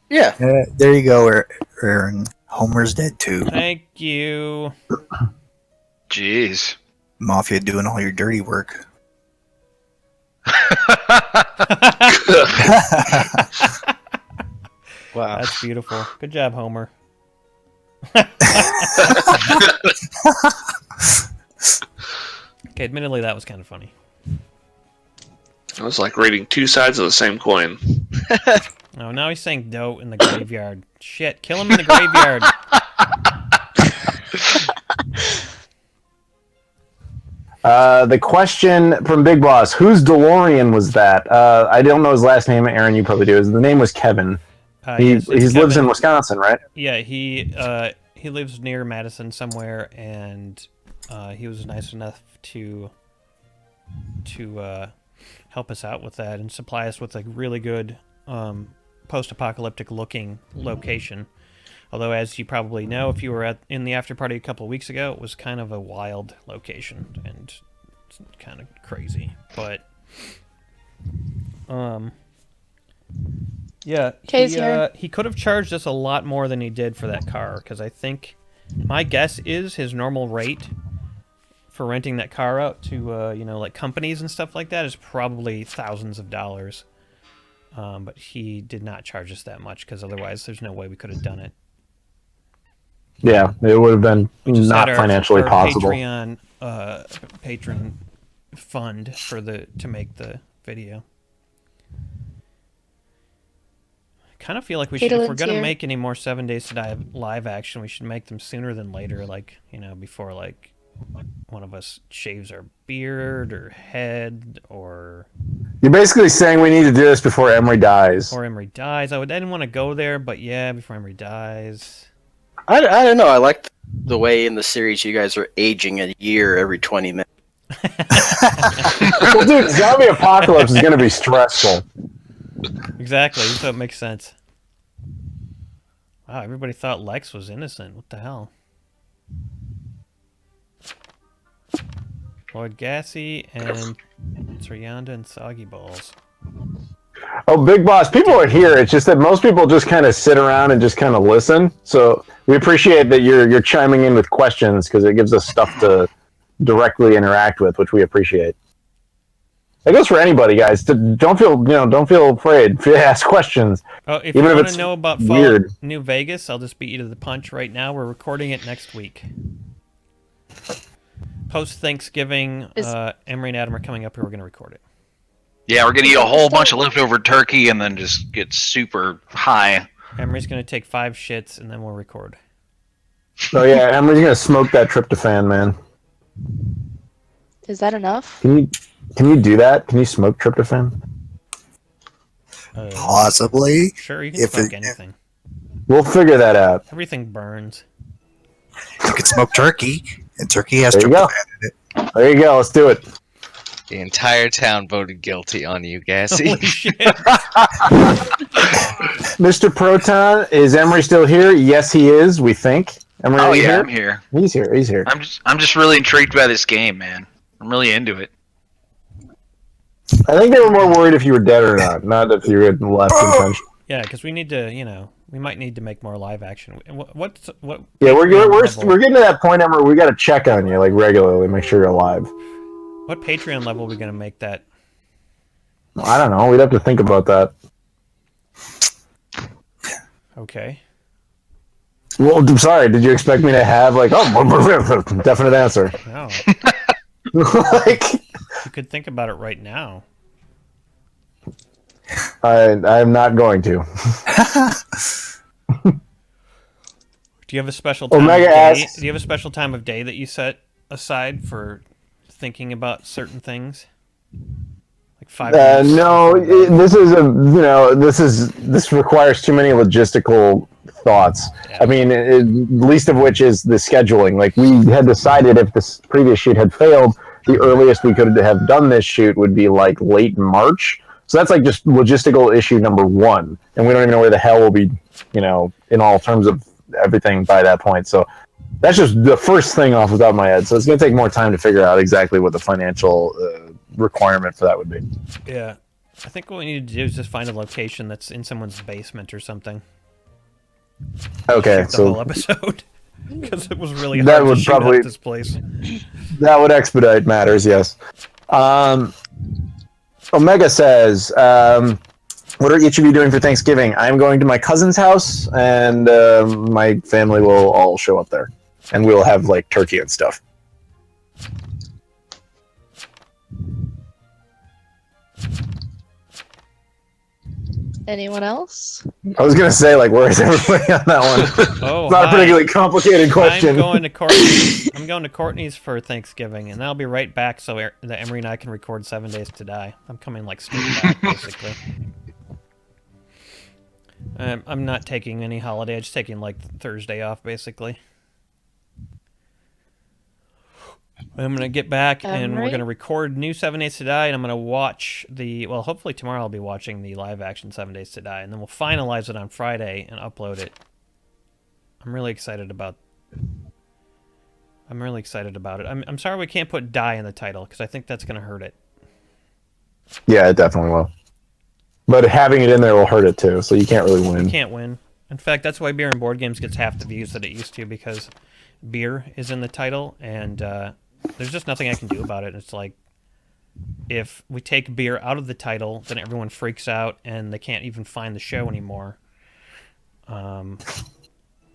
Speaker 9: Yeah.
Speaker 5: There you go, Aaron. Homer's dead too.
Speaker 2: Thank you.
Speaker 3: jeez.
Speaker 5: Mafia doing all your dirty work.
Speaker 9: Wow.
Speaker 2: That's beautiful. Good job, Homer. Okay, admittedly, that was kind of funny.
Speaker 7: It was like reading two sides of the same coin.
Speaker 2: Oh, now he's saying dough in the graveyard. Shit, kill him in the graveyard.
Speaker 4: The question from Big Boss: whose DeLorean was that? I don't know his last name. Aaron, you probably do. The name was Kevin. He
Speaker 2: Yes, it's
Speaker 4: lives
Speaker 2: Kevin.
Speaker 4: in Wisconsin, right?
Speaker 2: Yeah, he lives near Madison somewhere, and he was nice enough to help us out with that and supply us with a really good post-apocalyptic looking location. Although, as you probably know, if you were in the after party a couple of weeks ago, it was kind of a wild location and it's kind of crazy. But yeah,
Speaker 8: Kay's here.
Speaker 2: he could have charged us a lot more than he did for that car, because I think my guess is his normal rate for renting that car out to like companies and stuff like that is probably thousands of dollars. But he did not charge us that much, because otherwise there's no way we could have done it.
Speaker 4: Yeah, it would have been
Speaker 2: We just
Speaker 4: not
Speaker 2: had
Speaker 4: financially
Speaker 2: our
Speaker 4: possible.
Speaker 2: Patreon patron fund to make the video. I kind of feel like we should, if we're
Speaker 8: Caitlin's
Speaker 2: gonna
Speaker 8: here.
Speaker 2: make any more 7 Days to Die live action, we should make them sooner than later, like, before like one of us shaves our beard or head or
Speaker 4: You're basically saying we need to do this before Emery dies.
Speaker 2: Emery dies. I didn't want to go there, but yeah, before Emery dies.
Speaker 9: I don't know. I like the way in the series you guys are aging a year every 20 minutes.
Speaker 4: Well, dude, zombie apocalypse is going to be stressful.
Speaker 2: Exactly, so it makes sense. Wow, everybody thought Lex was innocent. What the hell? Lord Gassy and Trianda and Soggy Balls.
Speaker 4: Oh, Big Boss, people are here. It's just that most people just kind of sit around and just kind of listen. So we appreciate that you're chiming in with questions, because it gives us stuff to directly interact with, which we appreciate. That goes for anybody, guys. Don't feel afraid to ask questions.
Speaker 2: Oh, if
Speaker 4: Even
Speaker 2: you
Speaker 4: if
Speaker 2: want
Speaker 4: it's
Speaker 2: to know about
Speaker 4: weird.
Speaker 2: Fallout New Vegas, I'll just beat you to the punch right now. We're recording it next week. Post Thanksgiving,
Speaker 8: Is-
Speaker 2: Emery and Adam are coming up here. We're going to record it.
Speaker 3: Yeah, we're gonna eat a whole bunch of leftover turkey and then just get super high.
Speaker 2: Emery's gonna take 5 shits and then we'll record.
Speaker 4: Oh yeah, Emery's gonna smoke that tryptophan, man.
Speaker 8: Is that enough?
Speaker 4: Can you do that? Can you smoke tryptophan?
Speaker 5: Possibly.
Speaker 2: Sure, you can
Speaker 5: If
Speaker 2: smoke
Speaker 5: it-
Speaker 2: anything.
Speaker 4: We'll figure that out.
Speaker 2: Everything burns.
Speaker 5: You could smoke turkey, and turkey has
Speaker 4: There you go.
Speaker 5: tryptophan in it.
Speaker 4: There you go. Let's do it.
Speaker 1: The entire town voted guilty on you, Gassy.
Speaker 2: Holy shit.
Speaker 4: Mr. Proton, is Emery still here? Yes, he is. We think. Emery,
Speaker 3: Oh
Speaker 4: are you
Speaker 3: yeah,
Speaker 4: here?
Speaker 3: I'm here.
Speaker 4: He's here. He's here.
Speaker 3: I'm just really intrigued by this game, man. I'm really into it.
Speaker 4: I think they were more worried if you were dead or not if you had left intention.
Speaker 2: Yeah, because we need to, we might need to make more live action. What?
Speaker 4: Yeah, we're
Speaker 2: Patreon
Speaker 4: getting to that point, Emery. We got to check on you like regularly, make sure you're alive.
Speaker 2: What Patreon level are we gonna make that?
Speaker 4: I don't know. We'd have to think about that.
Speaker 2: Okay.
Speaker 4: Well, I'm sorry. Did you expect me to have like definite answer?
Speaker 2: No.
Speaker 4: Like,
Speaker 2: You could think about it right now.
Speaker 4: I'm not going to.
Speaker 2: Do you have a special time
Speaker 4: Omega
Speaker 2: of day?
Speaker 4: asks-
Speaker 2: Do you have a special time of day that you set aside for thinking about certain things? Like 5 minutes
Speaker 4: No,
Speaker 2: before bed?
Speaker 4: this requires too many logistical thoughts.
Speaker 2: Yeah.
Speaker 4: I mean, least of which is the scheduling. Like, we had decided if this previous shoot had failed, the earliest we could have done this shoot would be like late March. So that's like just logistical issue number 1, and we don't even know where the hell we'll be, in all terms of everything by that point. So that's just the first thing off the top of my head. So it's going to take more time to figure out exactly what the financial requirement for that would be.
Speaker 2: Yeah. I think what we need to do is just find a location that's in someone's basement or something.
Speaker 4: Okay,
Speaker 2: The
Speaker 4: so
Speaker 2: whole episode. Because it was really
Speaker 4: That
Speaker 2: hard
Speaker 4: would
Speaker 2: to shoot
Speaker 4: probably-
Speaker 2: at this place.
Speaker 4: that would expedite matters, yes. Omega says, what are each of you doing for Thanksgiving? I'm going to my cousin's house, and my family will all show up there. And we'll have, like, turkey and stuff.
Speaker 8: Anyone else?
Speaker 4: I was going to say, like, where is everybody on that one?
Speaker 2: Oh,
Speaker 4: It's not a
Speaker 2: hi.
Speaker 4: particularly complicated question.
Speaker 2: I'm going to Courtney's. I'm going to Courtney's for Thanksgiving, and I'll be right back so that Emery and I can record 7 Days to Die. I'm coming like straight back, basically. I'm not taking any holiday. I'm just taking like Thursday off, basically. I'm gonna get back and we're
Speaker 8: Emery?
Speaker 2: gonna record new 7 Days to Die, and I'm gonna watch hopefully tomorrow I'll be watching the live action 7 Days to Die, and then we'll finalize it on Friday and upload it. I'm really excited about it. I'm sorry we can't put Die in the title because I think that's gonna hurt it.
Speaker 4: Yeah, it definitely will. But having it in there will hurt it, too, so you can't really win.
Speaker 2: You can't win. In fact, that's why Beer and Board Games gets half the views that it used to, because beer is in the title, and there's just nothing I can do about it. It's like, if we take beer out of the title, then everyone freaks out, and they can't even find the show anymore. If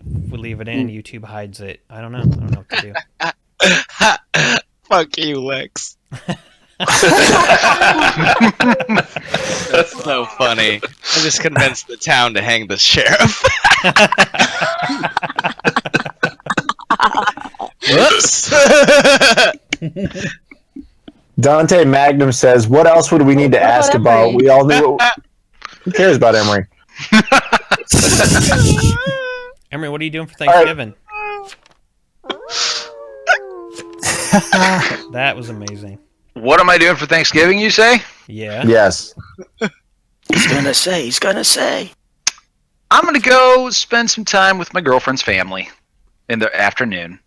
Speaker 2: we leave it in, YouTube hides it. I don't know what to do.
Speaker 1: Fuck you, Lex. That's so funny. I just convinced the town to hang the sheriff. Whoops.
Speaker 4: Dante Magnum says, what else would we need to
Speaker 8: What about
Speaker 4: ask about?
Speaker 8: Emery?
Speaker 4: We all knew Who cares about Emery?
Speaker 2: Emery, what are you doing for Thanksgiving? That was amazing.
Speaker 3: What am I doing for Thanksgiving, you say?
Speaker 2: Yeah.
Speaker 4: Yes.
Speaker 9: He's gonna say.
Speaker 3: I'm going to go spend some time with my girlfriend's family in the afternoon.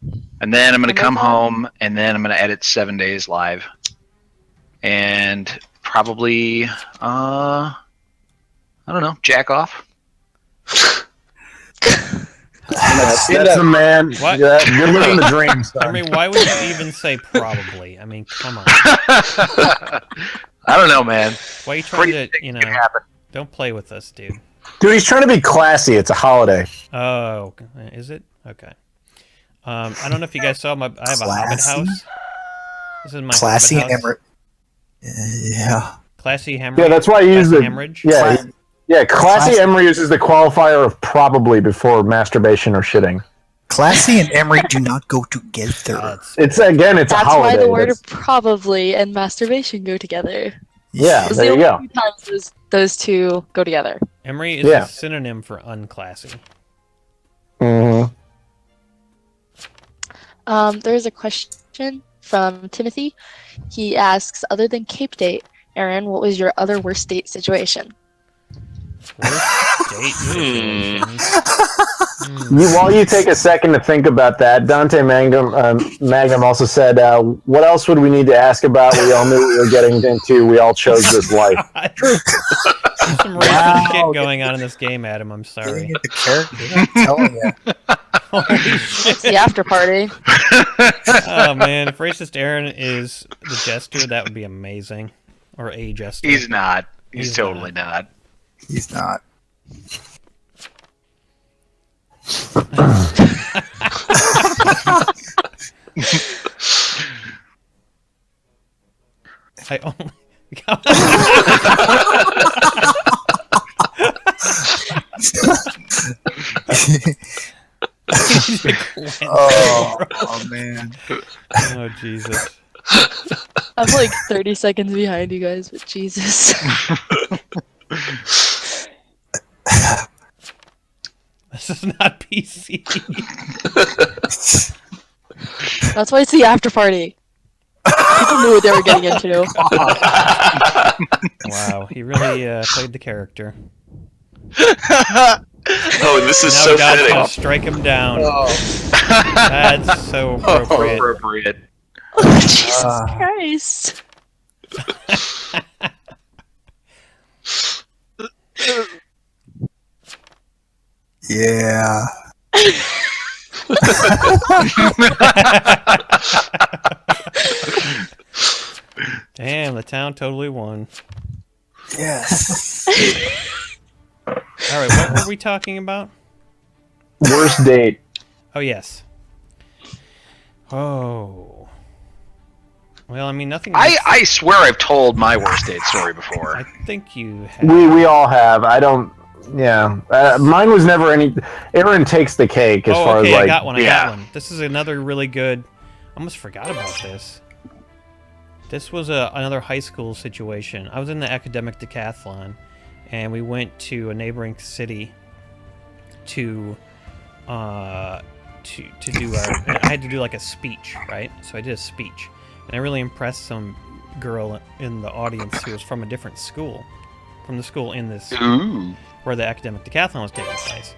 Speaker 3: And then I'm going to come home, and then I'm going to edit 7 Days live. And probably, I don't know, jack off.
Speaker 4: That's the man.
Speaker 2: What?
Speaker 4: Yeah, you're living the dream, son.
Speaker 2: Emery, why would you even say probably? I mean, come on.
Speaker 3: I don't know, man.
Speaker 2: Why are you trying
Speaker 3: Crazy
Speaker 2: to,
Speaker 3: things can happen.
Speaker 2: don't play with us, dude.
Speaker 4: Dude, he's trying to be classy. It's a holiday.
Speaker 2: Oh, is it? Okay. I don't know if you guys saw I have a Hobbit
Speaker 5: Classy?
Speaker 2: house. This is my
Speaker 5: Classy
Speaker 2: Hobbit
Speaker 5: and
Speaker 2: house.
Speaker 5: Emery. Yeah.
Speaker 2: Classy hemorrhage.
Speaker 4: Yeah, that's why I use
Speaker 2: Classy
Speaker 4: the
Speaker 2: hemorrhage.
Speaker 4: Yeah, classy Emery uses the qualifier of probably before masturbation or shitting.
Speaker 5: Classy and Emery do not go together.
Speaker 4: It's a
Speaker 8: That's
Speaker 4: holiday.
Speaker 8: why the word
Speaker 4: That's-
Speaker 8: probably and masturbation go together.
Speaker 4: Yeah,
Speaker 8: It's
Speaker 4: there
Speaker 8: the
Speaker 4: you
Speaker 8: only
Speaker 4: go.
Speaker 8: two times those two go together.
Speaker 2: Emery is
Speaker 4: Yeah.
Speaker 2: a synonym for unclassy.
Speaker 4: Mm-hmm.
Speaker 8: There's a question from Timothy. He asks, other than Cape Date, Aaron, what was your other worst date situation?
Speaker 2: Worst date situation.
Speaker 4: While you take a second to think about that, Dante Magnum also said, what else would we need to ask about? We all knew what we were getting into. We all chose this life.
Speaker 2: There's some racist shit going on in this game, Adam. I'm sorry.
Speaker 5: The character, I'm telling you.
Speaker 2: Holy shit.
Speaker 8: It's the after party.
Speaker 2: Oh man, if racist Aaron is the jester, that would be amazing. Or a jester.
Speaker 3: He's not. He's totally not.
Speaker 5: He's not.
Speaker 2: I only.
Speaker 5: Oh man.
Speaker 2: Oh Jesus.
Speaker 8: I'm like 30 seconds behind you guys, but Jesus.
Speaker 2: This is not PC.
Speaker 8: That's why it's the after party. People knew what they were getting into.
Speaker 2: Wow, he really played the character.
Speaker 7: Oh, and this is
Speaker 2: Now
Speaker 7: so
Speaker 2: God's
Speaker 7: fitting.
Speaker 2: gonna strike him down. That's so appropriate.
Speaker 3: Appropriate.
Speaker 8: Oh, Jesus Christ.
Speaker 5: Yeah.
Speaker 2: Damn, the town totally won.
Speaker 5: Yes.
Speaker 2: Alright, what were we talking about?
Speaker 4: Worst date.
Speaker 2: Oh, yes. Oh. Well, I mean, nothing...
Speaker 3: I swear I've told my worst date story before.
Speaker 2: I think you have.
Speaker 4: We all have. I don't... Yeah. Mine was never any... Aaron takes the cake as far
Speaker 2: okay,
Speaker 4: as like...
Speaker 2: I got one, I
Speaker 3: yeah.
Speaker 2: got one. This is another really good... I almost forgot about this. This was another high school situation. I was in the academic decathlon, and we went to a neighboring city to do our... I had to do like a speech, right? So I did a speech, and I really impressed some girl in the audience who was from a different school, from the school in this
Speaker 3: Ooh.
Speaker 2: where the academic decathlon was taking place,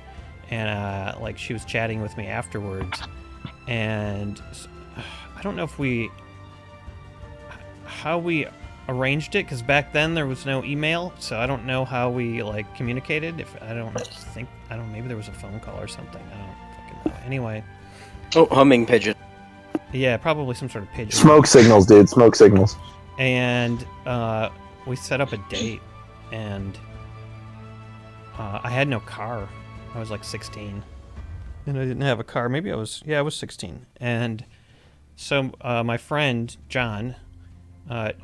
Speaker 2: and like she was chatting with me afterwards, and I don't know if how we arranged it, because back then there was no email, so I don't know how we like communicated. Maybe there was a phone call or something. I don't fucking know. Anyway.
Speaker 9: Oh, humming pigeon.
Speaker 2: Yeah, probably some sort of pigeon.
Speaker 4: Smoke signals, dude. Smoke signals.
Speaker 2: And we set up a date, and I had no car. I was like 16, and I didn't have a car. Maybe I was 16. And so my friend John,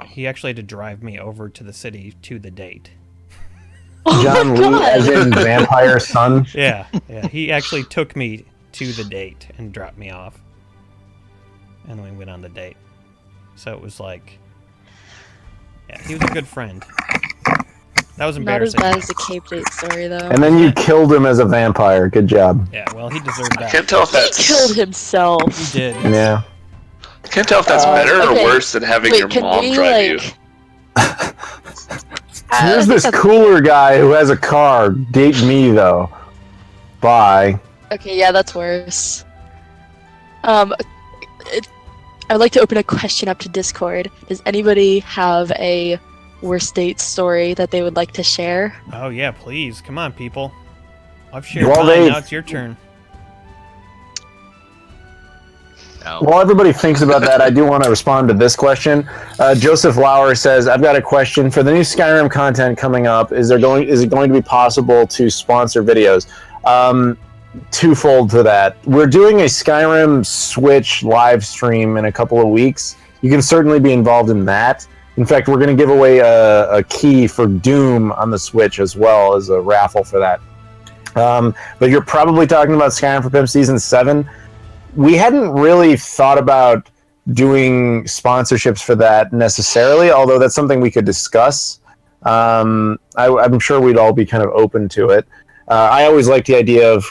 Speaker 2: he actually had to drive me over to the city to the date.
Speaker 4: John Lee, as in vampire son.
Speaker 2: Yeah. He actually took me to the date and dropped me off, and then we went on the date. So it was like, yeah, he was a good friend. That was
Speaker 8: Not as
Speaker 2: embarrassing.
Speaker 8: bad as the Cape Date story, though.
Speaker 4: And then you killed him as a vampire. Good job.
Speaker 2: Yeah, well, he deserved that.
Speaker 7: Can't tell if
Speaker 8: He
Speaker 7: that's
Speaker 8: killed himself.
Speaker 2: He did.
Speaker 4: Yeah.
Speaker 7: Can't tell if that's better
Speaker 8: okay.
Speaker 7: or worse than having
Speaker 8: Wait,
Speaker 7: your
Speaker 8: can
Speaker 7: mom
Speaker 8: we,
Speaker 7: drive you.
Speaker 4: Here's this
Speaker 8: that's-
Speaker 4: cooler guy who has a car. Date me, though. Bye.
Speaker 8: Okay, yeah, that's worse. I'd like to open a question up to Discord. Does anybody have a worst date story that they would like to share?
Speaker 2: Oh yeah, please, come on, people. I've shared
Speaker 4: Well,
Speaker 2: mine.
Speaker 4: they-
Speaker 2: Now it's your turn.
Speaker 4: While everybody thinks about that, I do want to respond to this question. Joseph Lauer says, "I've got a question for the new Skyrim content coming up. Is it going to be possible to sponsor videos?" Twofold to that. We're doing a Skyrim Switch live stream in a couple of weeks. You can certainly be involved in that. In fact, we're going to give away a key for Doom on the Switch as well as a raffle for that. But you're probably talking about Skyrim for Pimp Season 7. We hadn't really thought about doing sponsorships for that necessarily, although that's something we could discuss. I'm sure we'd all be kind of open to it. I always like the idea of,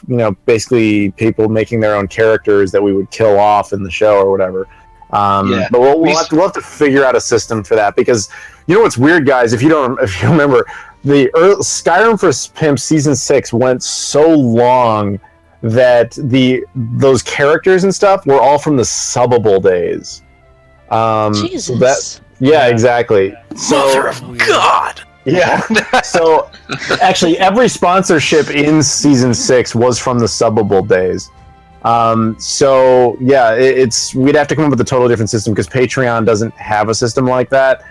Speaker 4: basically people making their own characters that we would kill off in the show or whatever. But we'll have to figure out a system for that, because you know what's weird, guys? If you remember, the Skyrim for Pimp Season 6 went so long that those characters and stuff were all from the subbable days.
Speaker 8: Jesus.
Speaker 4: Exactly.
Speaker 5: Mother of God.
Speaker 4: Yeah. So actually, every sponsorship in Season 6 was from the subbable days. We'd have to come up with a totally different system because Patreon doesn't have a system like that.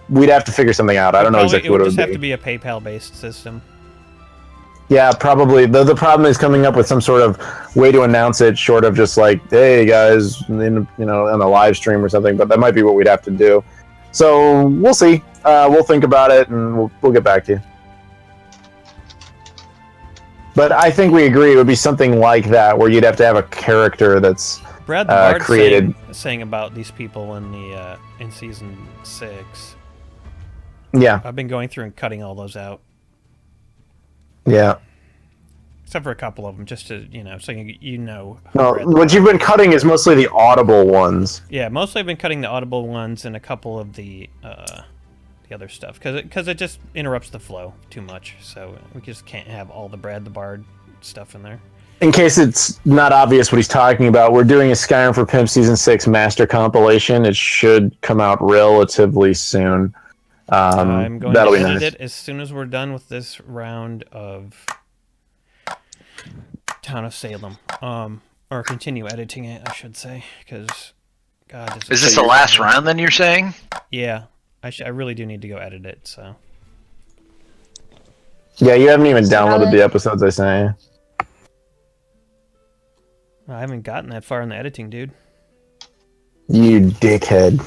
Speaker 4: We'd have to figure something out. I don't know exactly what it would be.
Speaker 2: It would just have to be a PayPal-based system.
Speaker 4: Yeah, probably. The problem is coming up with some sort of way to announce it, short of just like, "Hey guys," on a live stream or something. But that might be what we'd have to do. So we'll see. We'll think about it and we'll get back to you. But I think we agree it would be something like that, where you'd have to have a character that's
Speaker 2: Brad the Bard
Speaker 4: created.
Speaker 2: saying about these people in Season 6.
Speaker 4: Yeah.
Speaker 2: I've been going through and cutting all those out.
Speaker 4: Yeah.
Speaker 2: Except for a couple of them, just to, so you know.
Speaker 4: No, what you've been cutting is mostly the audible ones.
Speaker 2: Yeah, mostly I've been cutting the audible ones and a couple of the other stuff, because it just interrupts the flow too much. So we just can't have all the Brad the Bard stuff in there.
Speaker 4: In case it's not obvious what he's talking about, we're doing a Skyrim for Pimp Season 6 master compilation. It should come out relatively soon.
Speaker 2: I'm going
Speaker 4: that'll
Speaker 2: to
Speaker 4: be
Speaker 2: edit
Speaker 4: nice.
Speaker 2: it as soon as we're done with this round of Town of Salem. Or continue editing it, I should say, because God,
Speaker 3: Is this the last round? Then you're saying?
Speaker 2: Yeah, I really do need to go edit it. So.
Speaker 4: Yeah, you haven't even downloaded the episodes I sent you.
Speaker 2: I haven't gotten that far in the editing, dude.
Speaker 4: You dickhead.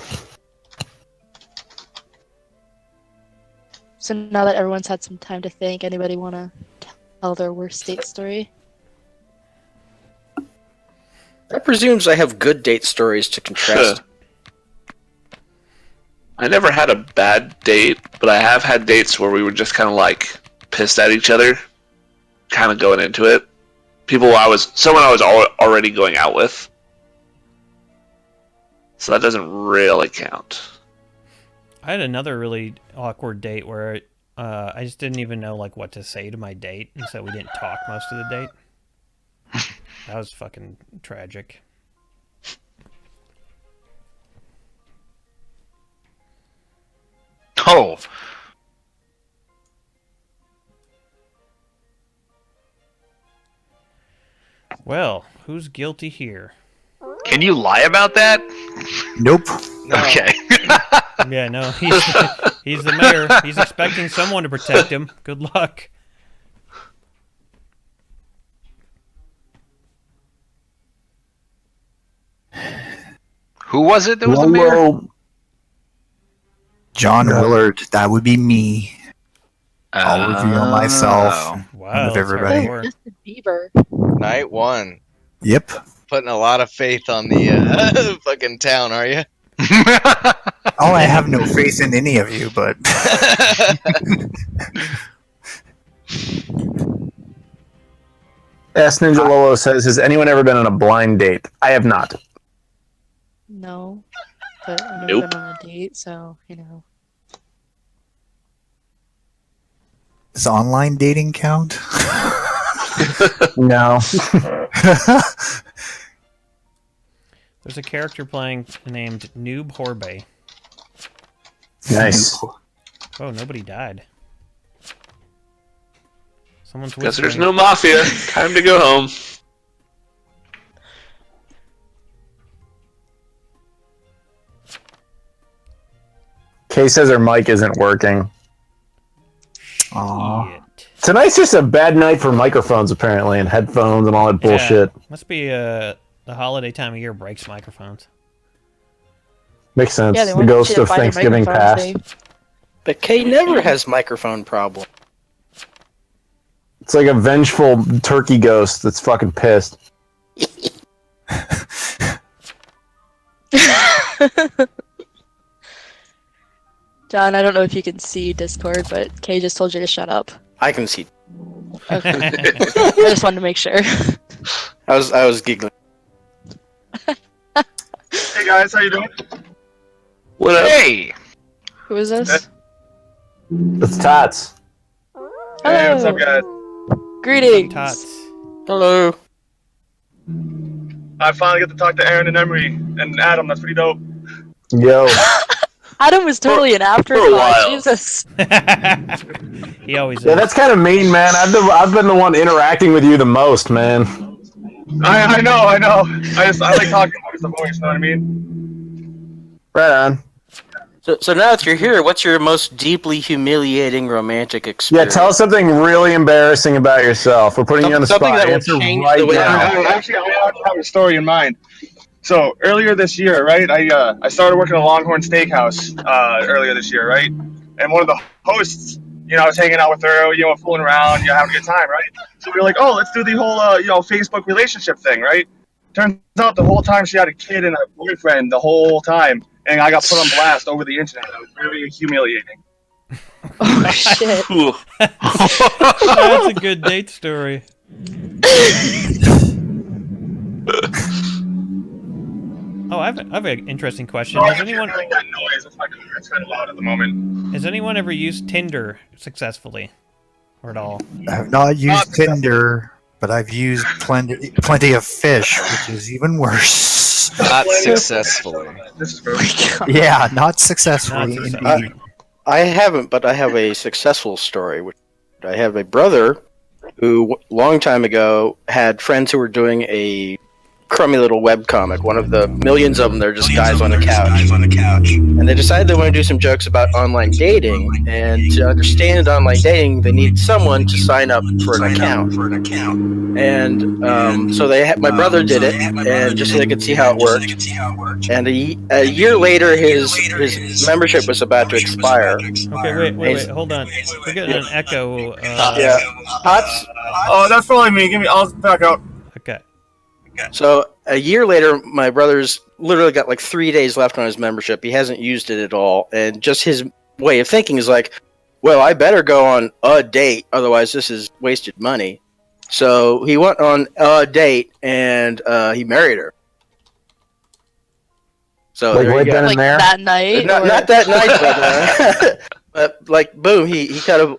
Speaker 8: So now that everyone's had some time to think, anybody want to tell their worst date story?
Speaker 9: That presumes I have good date stories to contrast.
Speaker 7: I never had a bad date, but I have had dates where we were just kind of like pissed at each other, kind of going into it. Someone I was already going out with. So that doesn't really count. I
Speaker 2: had another really awkward date where I just didn't even know what to say to my date, and so we didn't talk most of the date. That was fucking tragic.
Speaker 3: Oh.
Speaker 2: Well, who's guilty here?
Speaker 3: Can you lie about that?
Speaker 5: Nope.
Speaker 1: No.
Speaker 3: Okay.
Speaker 2: Yeah, no, he's the mayor. He's expecting someone to protect him. Good luck.
Speaker 3: Who was it that was the mayor?
Speaker 5: John Willard. That would be me. I'll reveal myself.
Speaker 2: Wow,
Speaker 5: with everybody.
Speaker 8: Justin Bieber.
Speaker 1: Night one.
Speaker 5: Yep.
Speaker 1: Putting a lot of faith on the fucking town, are you?
Speaker 5: Oh, I have no faith in any of you, but
Speaker 4: S Ninja Lolo says, "Has anyone ever been on a blind date?" I have not.
Speaker 8: No. But I've never
Speaker 7: Nope.
Speaker 8: been on a date, so,
Speaker 5: does online dating count?
Speaker 4: No.
Speaker 2: There's a character playing named Noob Horbay.
Speaker 4: Nice.
Speaker 2: Oh, nobody died. Someone's
Speaker 7: Guess there's
Speaker 2: whispering.
Speaker 7: no mafia. Time to go home.
Speaker 4: Kay says her mic isn't working.
Speaker 5: Aw.
Speaker 2: Shit.
Speaker 4: Tonight's just a bad night for microphones, apparently, and headphones and all that bullshit.
Speaker 2: Yeah, must be the holiday time of year breaks microphones.
Speaker 4: Makes sense.
Speaker 8: Yeah, they
Speaker 4: The
Speaker 8: want
Speaker 4: ghost
Speaker 8: you to
Speaker 4: of
Speaker 8: buy their
Speaker 4: Thanksgiving
Speaker 8: microphones,
Speaker 4: past.
Speaker 9: But Kay never has microphone problem.
Speaker 4: It's like a vengeful turkey ghost that's fucking pissed.
Speaker 8: John, I don't know if you can see Discord, but Kay just told you to shut up.
Speaker 9: I can see.
Speaker 8: Okay. I just wanted to make sure.
Speaker 9: I was giggling.
Speaker 10: Hey guys, how you doing?
Speaker 7: What up?
Speaker 3: Hey,
Speaker 8: Who is this?
Speaker 4: It's Tots.
Speaker 10: Hey, what's up, guys?
Speaker 8: Greetings.
Speaker 2: Tots.
Speaker 9: Hello.
Speaker 10: I finally get to talk to Aaron and Emery and Adam. That's pretty dope.
Speaker 4: Yo.
Speaker 8: Adam was totally an
Speaker 7: for a
Speaker 8: afterthought.
Speaker 7: while.
Speaker 8: Jesus.
Speaker 2: He always
Speaker 4: Yeah,
Speaker 2: is.
Speaker 4: that's kind of mean, man. I've been the one interacting with you the most, man.
Speaker 10: I know. I like talking with the voice. You know what I mean?
Speaker 4: Right on.
Speaker 9: So now that you're here, what's your most deeply humiliating romantic
Speaker 4: Yeah,
Speaker 9: experience?
Speaker 4: tell us something really embarrassing about yourself. We're putting you on the
Speaker 9: Something
Speaker 4: spot.
Speaker 9: that will
Speaker 4: Answer
Speaker 9: change
Speaker 4: right
Speaker 9: the way
Speaker 4: now.
Speaker 10: Actually, I have a story in mind. So earlier this year, right? I started working at a Longhorn Steakhouse earlier this year, right? And one of the hosts, I was hanging out with her, fooling around, having a good time, right? So we were like, oh, let's do the whole, Facebook relationship thing, right? Turns out the whole time she had a kid and a boyfriend the whole time, and I got put on blast over the internet. It was very humiliating.
Speaker 8: Oh shit.
Speaker 7: Ooh.
Speaker 2: That's a good date story. Oh, I have an interesting question. Has anyone
Speaker 10: hearing that noise? It's kind of loud at the moment.
Speaker 2: has anyone ever used Tinder successfully, or at all?
Speaker 5: I have not used Tinder, but I've used plenty of fish, which is even worse.
Speaker 1: Not successfully.
Speaker 10: This is very
Speaker 5: Yeah, not successfully
Speaker 2: Not successfully.
Speaker 5: indeed.
Speaker 9: I haven't, but I have a successful story. Which I have a brother who, long time ago, had friends who were doing a crummy little webcomic. One of the millions of them, they're just guys on the couch. And they decided they want to do some jokes about online dating. And to understand online dating, they need someone to sign up for an account. And so my brother did it, and just so they could see how it worked. And a year later, his membership was about to expire.
Speaker 2: Okay, wait, hold on. We're getting an echo.
Speaker 9: Yeah, Tots.
Speaker 10: Oh, that's probably me. I'll back out.
Speaker 2: Okay.
Speaker 9: So a year later, my brother's literally got like 3 days left on his membership. He hasn't used it at all, and just his way of thinking is like, well, I better go on a date, otherwise this is wasted money. So he went on a date, and he married her. So
Speaker 4: Like
Speaker 9: there
Speaker 4: right
Speaker 9: you
Speaker 4: then
Speaker 9: go.
Speaker 8: Like
Speaker 4: and there.
Speaker 8: that night?
Speaker 9: Not,
Speaker 8: or-
Speaker 9: not that night, but like boom, he kind of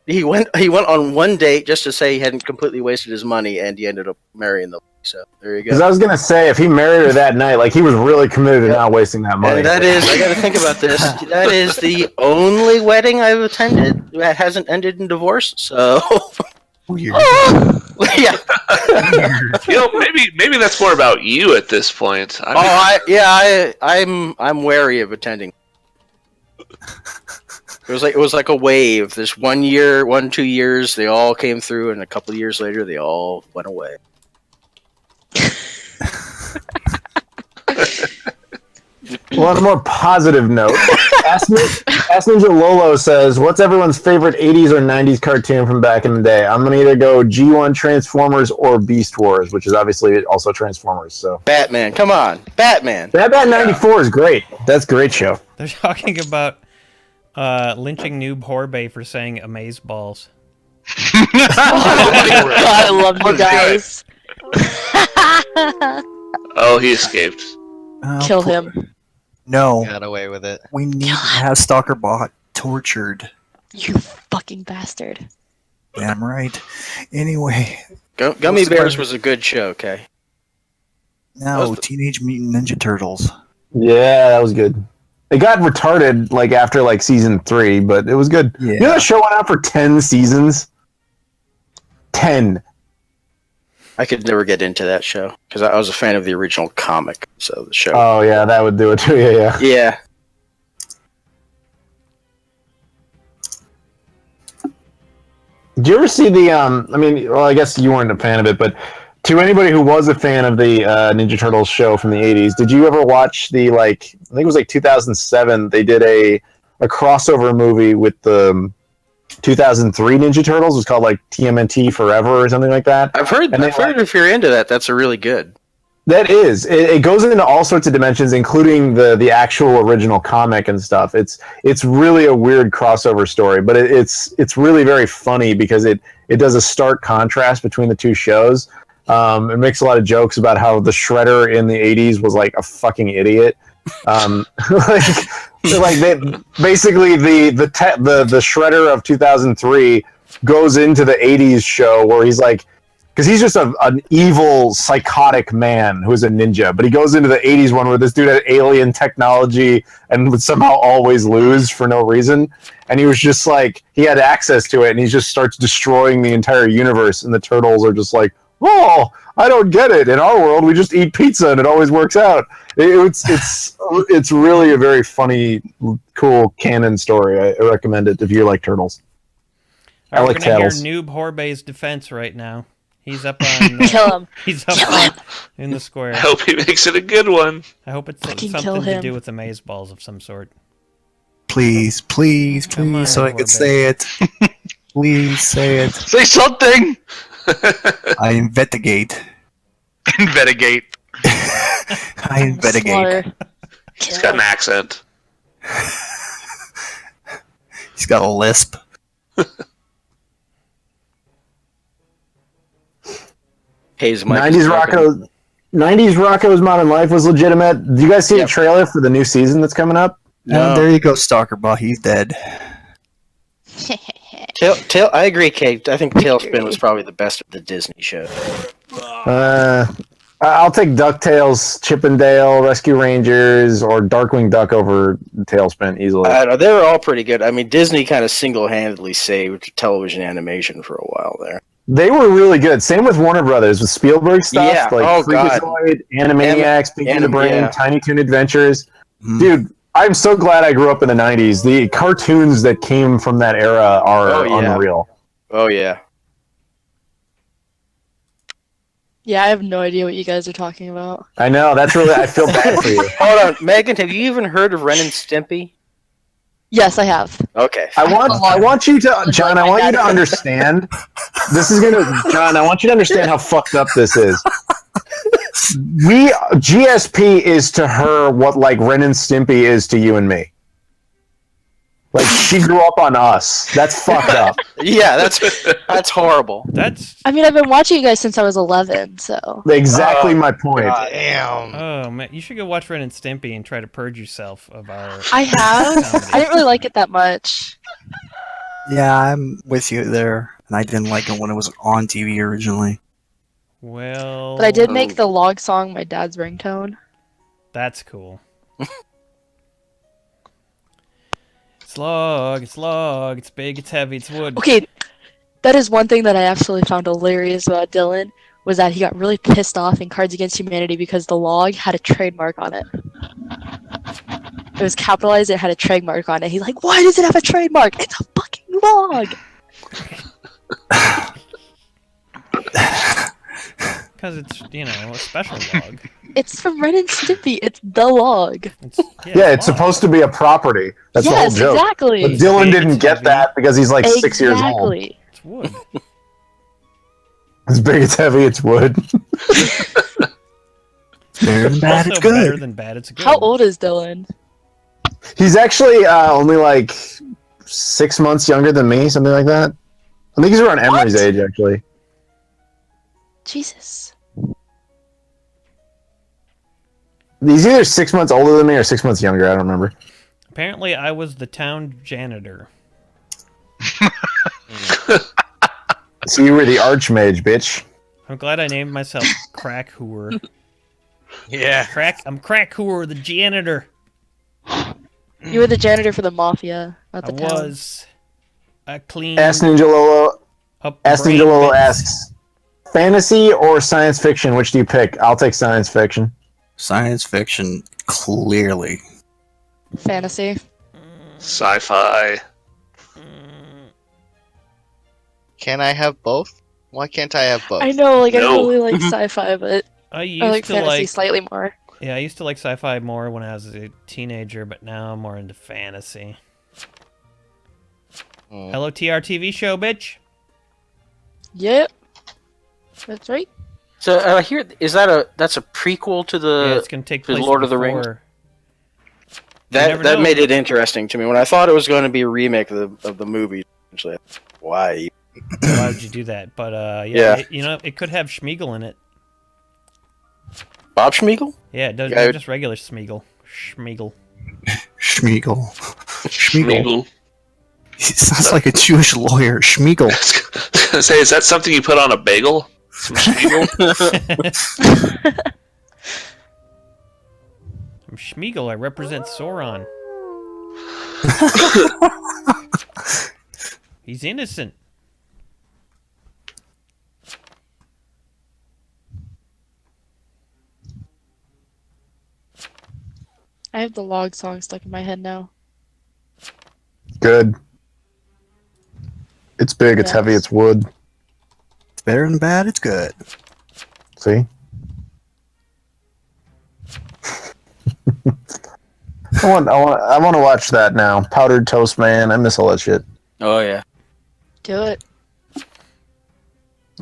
Speaker 9: he went on one date just to say he hadn't completely wasted his money, and he ended up marrying the. So there you
Speaker 4: Because
Speaker 9: go.
Speaker 4: I was gonna say, if he married her that night, like he was really committed to not wasting that money.
Speaker 9: And that is, I got to think about this. That is the only wedding I've attended that hasn't ended in divorce. So
Speaker 5: Weird.
Speaker 9: yeah.
Speaker 7: Maybe that's more about you at this point.
Speaker 9: I'm wary of attending. It was like a wave. This 1 year, 2 years, they all came through, and a couple of years later, they all went away.
Speaker 4: Well, on a more positive note, Ask Ninja Lolo says, "What's everyone's favorite '80s or '90s cartoon from back in the day?" I'm gonna either go G1 Transformers or Beast Wars, which is obviously also Transformers. So
Speaker 9: Batman, come on, Batman.
Speaker 4: Batman '94 is great. That's a great show.
Speaker 2: They're talking about lynching Noob Horbay for saying amazeballs.
Speaker 8: God, I love you guys.
Speaker 7: Oh, he escaped.
Speaker 8: Kill him.
Speaker 5: No,
Speaker 1: Got away with it.
Speaker 5: we need to have Stalker Bot tortured.
Speaker 8: You fucking bastard.
Speaker 5: Damn right. Anyway,
Speaker 9: Gummy Bears was a good show, okay?
Speaker 5: no, Teenage Mutant Ninja Turtles.
Speaker 4: Yeah, that was good. It got retarded like after like season 3, but it was good.
Speaker 5: Yeah.
Speaker 4: You know that show went out for 10 seasons. 10.
Speaker 9: I could never get into that show because I was a fan of the original comic, so the show.
Speaker 4: Oh yeah, that would do it too. Yeah.
Speaker 9: Yeah.
Speaker 4: Did you ever see the? I mean, well, I guess you weren't a fan of it, but To anybody who was a fan of the Ninja Turtles show from the 80s, did you ever watch the, like, I think it was like 2007, they did a crossover movie with the 2003 Ninja Turtles. It was called like TMNT Forever or something like that.
Speaker 9: I've heard if you're into that, that's a really good.
Speaker 4: That is. It goes into all sorts of dimensions, including the actual original comic and stuff. It's really a weird crossover story, but it's really very funny because it does a stark contrast between the two shows. It makes a lot of jokes about how the Shredder in the 80s was like a fucking idiot. Basically the Shredder of 2003 goes into the 80s show where he's like, because he's just an evil, psychotic man who's a ninja. But he goes into the 80s one where this dude had alien technology and would somehow always lose for no reason. And he was just like, he had access to it, and he just starts destroying the entire universe. And the turtles are just like, oh, I don't get it. In our world, we just eat pizza and it always works out. It's really a very funny, cool canon story. I recommend it if you like turtles.
Speaker 2: I
Speaker 4: like
Speaker 2: we're gonna
Speaker 4: Tattles.
Speaker 2: hear Noob Horbe's defense right now. He's up on.
Speaker 8: Kill him.
Speaker 2: He's up
Speaker 8: Kill
Speaker 2: on,
Speaker 8: him.
Speaker 2: in the square.
Speaker 7: I hope he makes it a good one.
Speaker 2: I hope it's
Speaker 8: Fucking
Speaker 2: something
Speaker 8: kill
Speaker 2: to
Speaker 8: him.
Speaker 2: do with amaze balls of some sort.
Speaker 5: Please, please,
Speaker 2: Come on,
Speaker 5: please, so I
Speaker 2: poor
Speaker 5: could say it. Please say it.
Speaker 3: Say something.
Speaker 5: I investigate.
Speaker 3: Investigate.
Speaker 5: I investigate.
Speaker 8: Slaughter.
Speaker 7: He's got an accent.
Speaker 5: He's got a lisp.
Speaker 9: Hayes, Mike
Speaker 4: 90s Rocco's Modern Life was legitimate. Do you guys see the trailer for the new season that's coming up?
Speaker 5: No. There you go, Stalkerbot. He's dead.
Speaker 9: I agree, Kate. I think Tailspin was probably the best of the Disney shows.
Speaker 4: I'll take DuckTales, Chip and Dale, Rescue Rangers, or Darkwing Duck over Tailspin easily.
Speaker 9: They were all pretty good. I mean, Disney kind of single-handedly saved television animation for a while there.
Speaker 4: They were really good. Same with Warner Brothers with Spielberg stuff,
Speaker 9: Yeah.
Speaker 4: like
Speaker 9: Oh, God.
Speaker 4: Freakazoid, Animaniacs, Pinky and the Brain,
Speaker 9: yeah.
Speaker 4: Tiny Toon Adventures. Dude, I'm so glad I grew up in the 90s. The cartoons that came from that era are unreal.
Speaker 9: Oh, yeah.
Speaker 8: Yeah, I have no idea what you guys are talking about.
Speaker 4: I know, that's really, I feel bad for you.
Speaker 9: Hold on, Megan, have you even heard of Ren and Stimpy?
Speaker 8: Yes, I have.
Speaker 9: Okay.
Speaker 4: I want you to, John, I want you to understand. John, I want you to understand how fucked up this is. GSP is to her what like Ren and Stimpy is to you and me. Like she grew up on us. That's fucked up.
Speaker 9: Yeah, that's horrible.
Speaker 2: That's.
Speaker 8: I mean, I've been watching you guys since I was 11, so.
Speaker 4: Exactly my point.
Speaker 1: Damn.
Speaker 2: Oh man, you should go watch Ren and Stimpy and try to purge yourself of our.
Speaker 8: I have. I didn't really like it that much.
Speaker 5: Yeah, I'm with you there. And I didn't like it when it was on TV originally.
Speaker 2: Well.
Speaker 8: But I did make the log song my dad's ringtone.
Speaker 2: That's cool. It's log, it's big, it's heavy, it's wood.
Speaker 8: Okay, that is one thing that I absolutely found hilarious about Dylan, was that he got really pissed off in Cards Against Humanity because the log had a trademark on it. It was capitalized, it had a trademark on it. He's like, why does it have a trademark? It's a fucking log!
Speaker 2: Because it's, a special log.
Speaker 8: It's from Ren and Stimpy, it's the log.
Speaker 4: It's supposed to be a property. That's the whole joke.
Speaker 8: Exactly.
Speaker 4: But Dylan didn't get that because he's like 6 years old.
Speaker 8: Exactly.
Speaker 2: It's wood.
Speaker 4: It's big, it's heavy, it's wood.
Speaker 5: Better than bad, it's
Speaker 2: Also better
Speaker 5: good.
Speaker 2: than bad, it's good.
Speaker 8: How old is Dylan?
Speaker 4: He's actually only like 6 months younger than me, something like that. I think he's around Emery's age, actually.
Speaker 8: Jesus.
Speaker 4: He's either 6 months older than me or 6 months younger. I don't remember.
Speaker 2: Apparently, I was the town janitor.
Speaker 4: So you were the archmage, bitch.
Speaker 2: I'm glad I named myself Crack Hooer.
Speaker 1: Yeah.
Speaker 2: I'm Crack Hooer, the janitor.
Speaker 8: You were the janitor for the mafia, not the
Speaker 2: I
Speaker 8: town.
Speaker 2: was. I cleaned.
Speaker 4: Ask Ninja Lolo.
Speaker 2: up
Speaker 4: Ask
Speaker 2: brain
Speaker 4: Ninja Lolo
Speaker 2: bits.
Speaker 4: asks, fantasy or science fiction? Which do you pick? I'll take science fiction.
Speaker 5: Science fiction, clearly.
Speaker 8: Fantasy.
Speaker 7: Sci-fi.
Speaker 1: Can I have both? Why can't I have both?
Speaker 8: I know, like I
Speaker 7: No.
Speaker 8: really like sci-fi, but
Speaker 2: I
Speaker 8: I
Speaker 2: used
Speaker 8: like
Speaker 2: to
Speaker 8: fantasy
Speaker 2: like.
Speaker 8: slightly more.
Speaker 2: Yeah, I used to like sci-fi more when I was a teenager, but now I'm more into fantasy. Hello, TR TV show, bitch.
Speaker 8: Yep, that's right.
Speaker 9: So I hear that's a prequel to the
Speaker 2: Yeah, it's gonna take
Speaker 9: to
Speaker 2: place
Speaker 9: Lord of the
Speaker 2: before.
Speaker 9: Rings.
Speaker 2: You never know.
Speaker 9: Made it interesting to me. When I thought it was going to be a remake of the movie, actually, why?
Speaker 2: Why would you do that? But
Speaker 9: Yeah.
Speaker 2: it could have Schmeagol in it.
Speaker 9: Bob Schmeagol?
Speaker 2: Yeah, it does.
Speaker 9: Yeah,
Speaker 2: Not just regular Schmeagol. Schmeagol.
Speaker 5: Schmeagol.
Speaker 7: Schmeagol.
Speaker 5: He sounds like a Jewish lawyer. Schmeagol.
Speaker 7: I was gonna say, is that something you put on a bagel? Some Schmeagol?
Speaker 2: I'm Schmeagol. I represent Sauron. He's innocent.
Speaker 8: I have the log song stuck in my head now.
Speaker 4: Good. It's big, it's
Speaker 8: Yes.
Speaker 4: heavy, it's wood.
Speaker 5: It's better than bad. It's good.
Speaker 4: See? I want to watch that now. Powdered Toast Man. I miss all that shit.
Speaker 9: Oh yeah.
Speaker 8: Do it.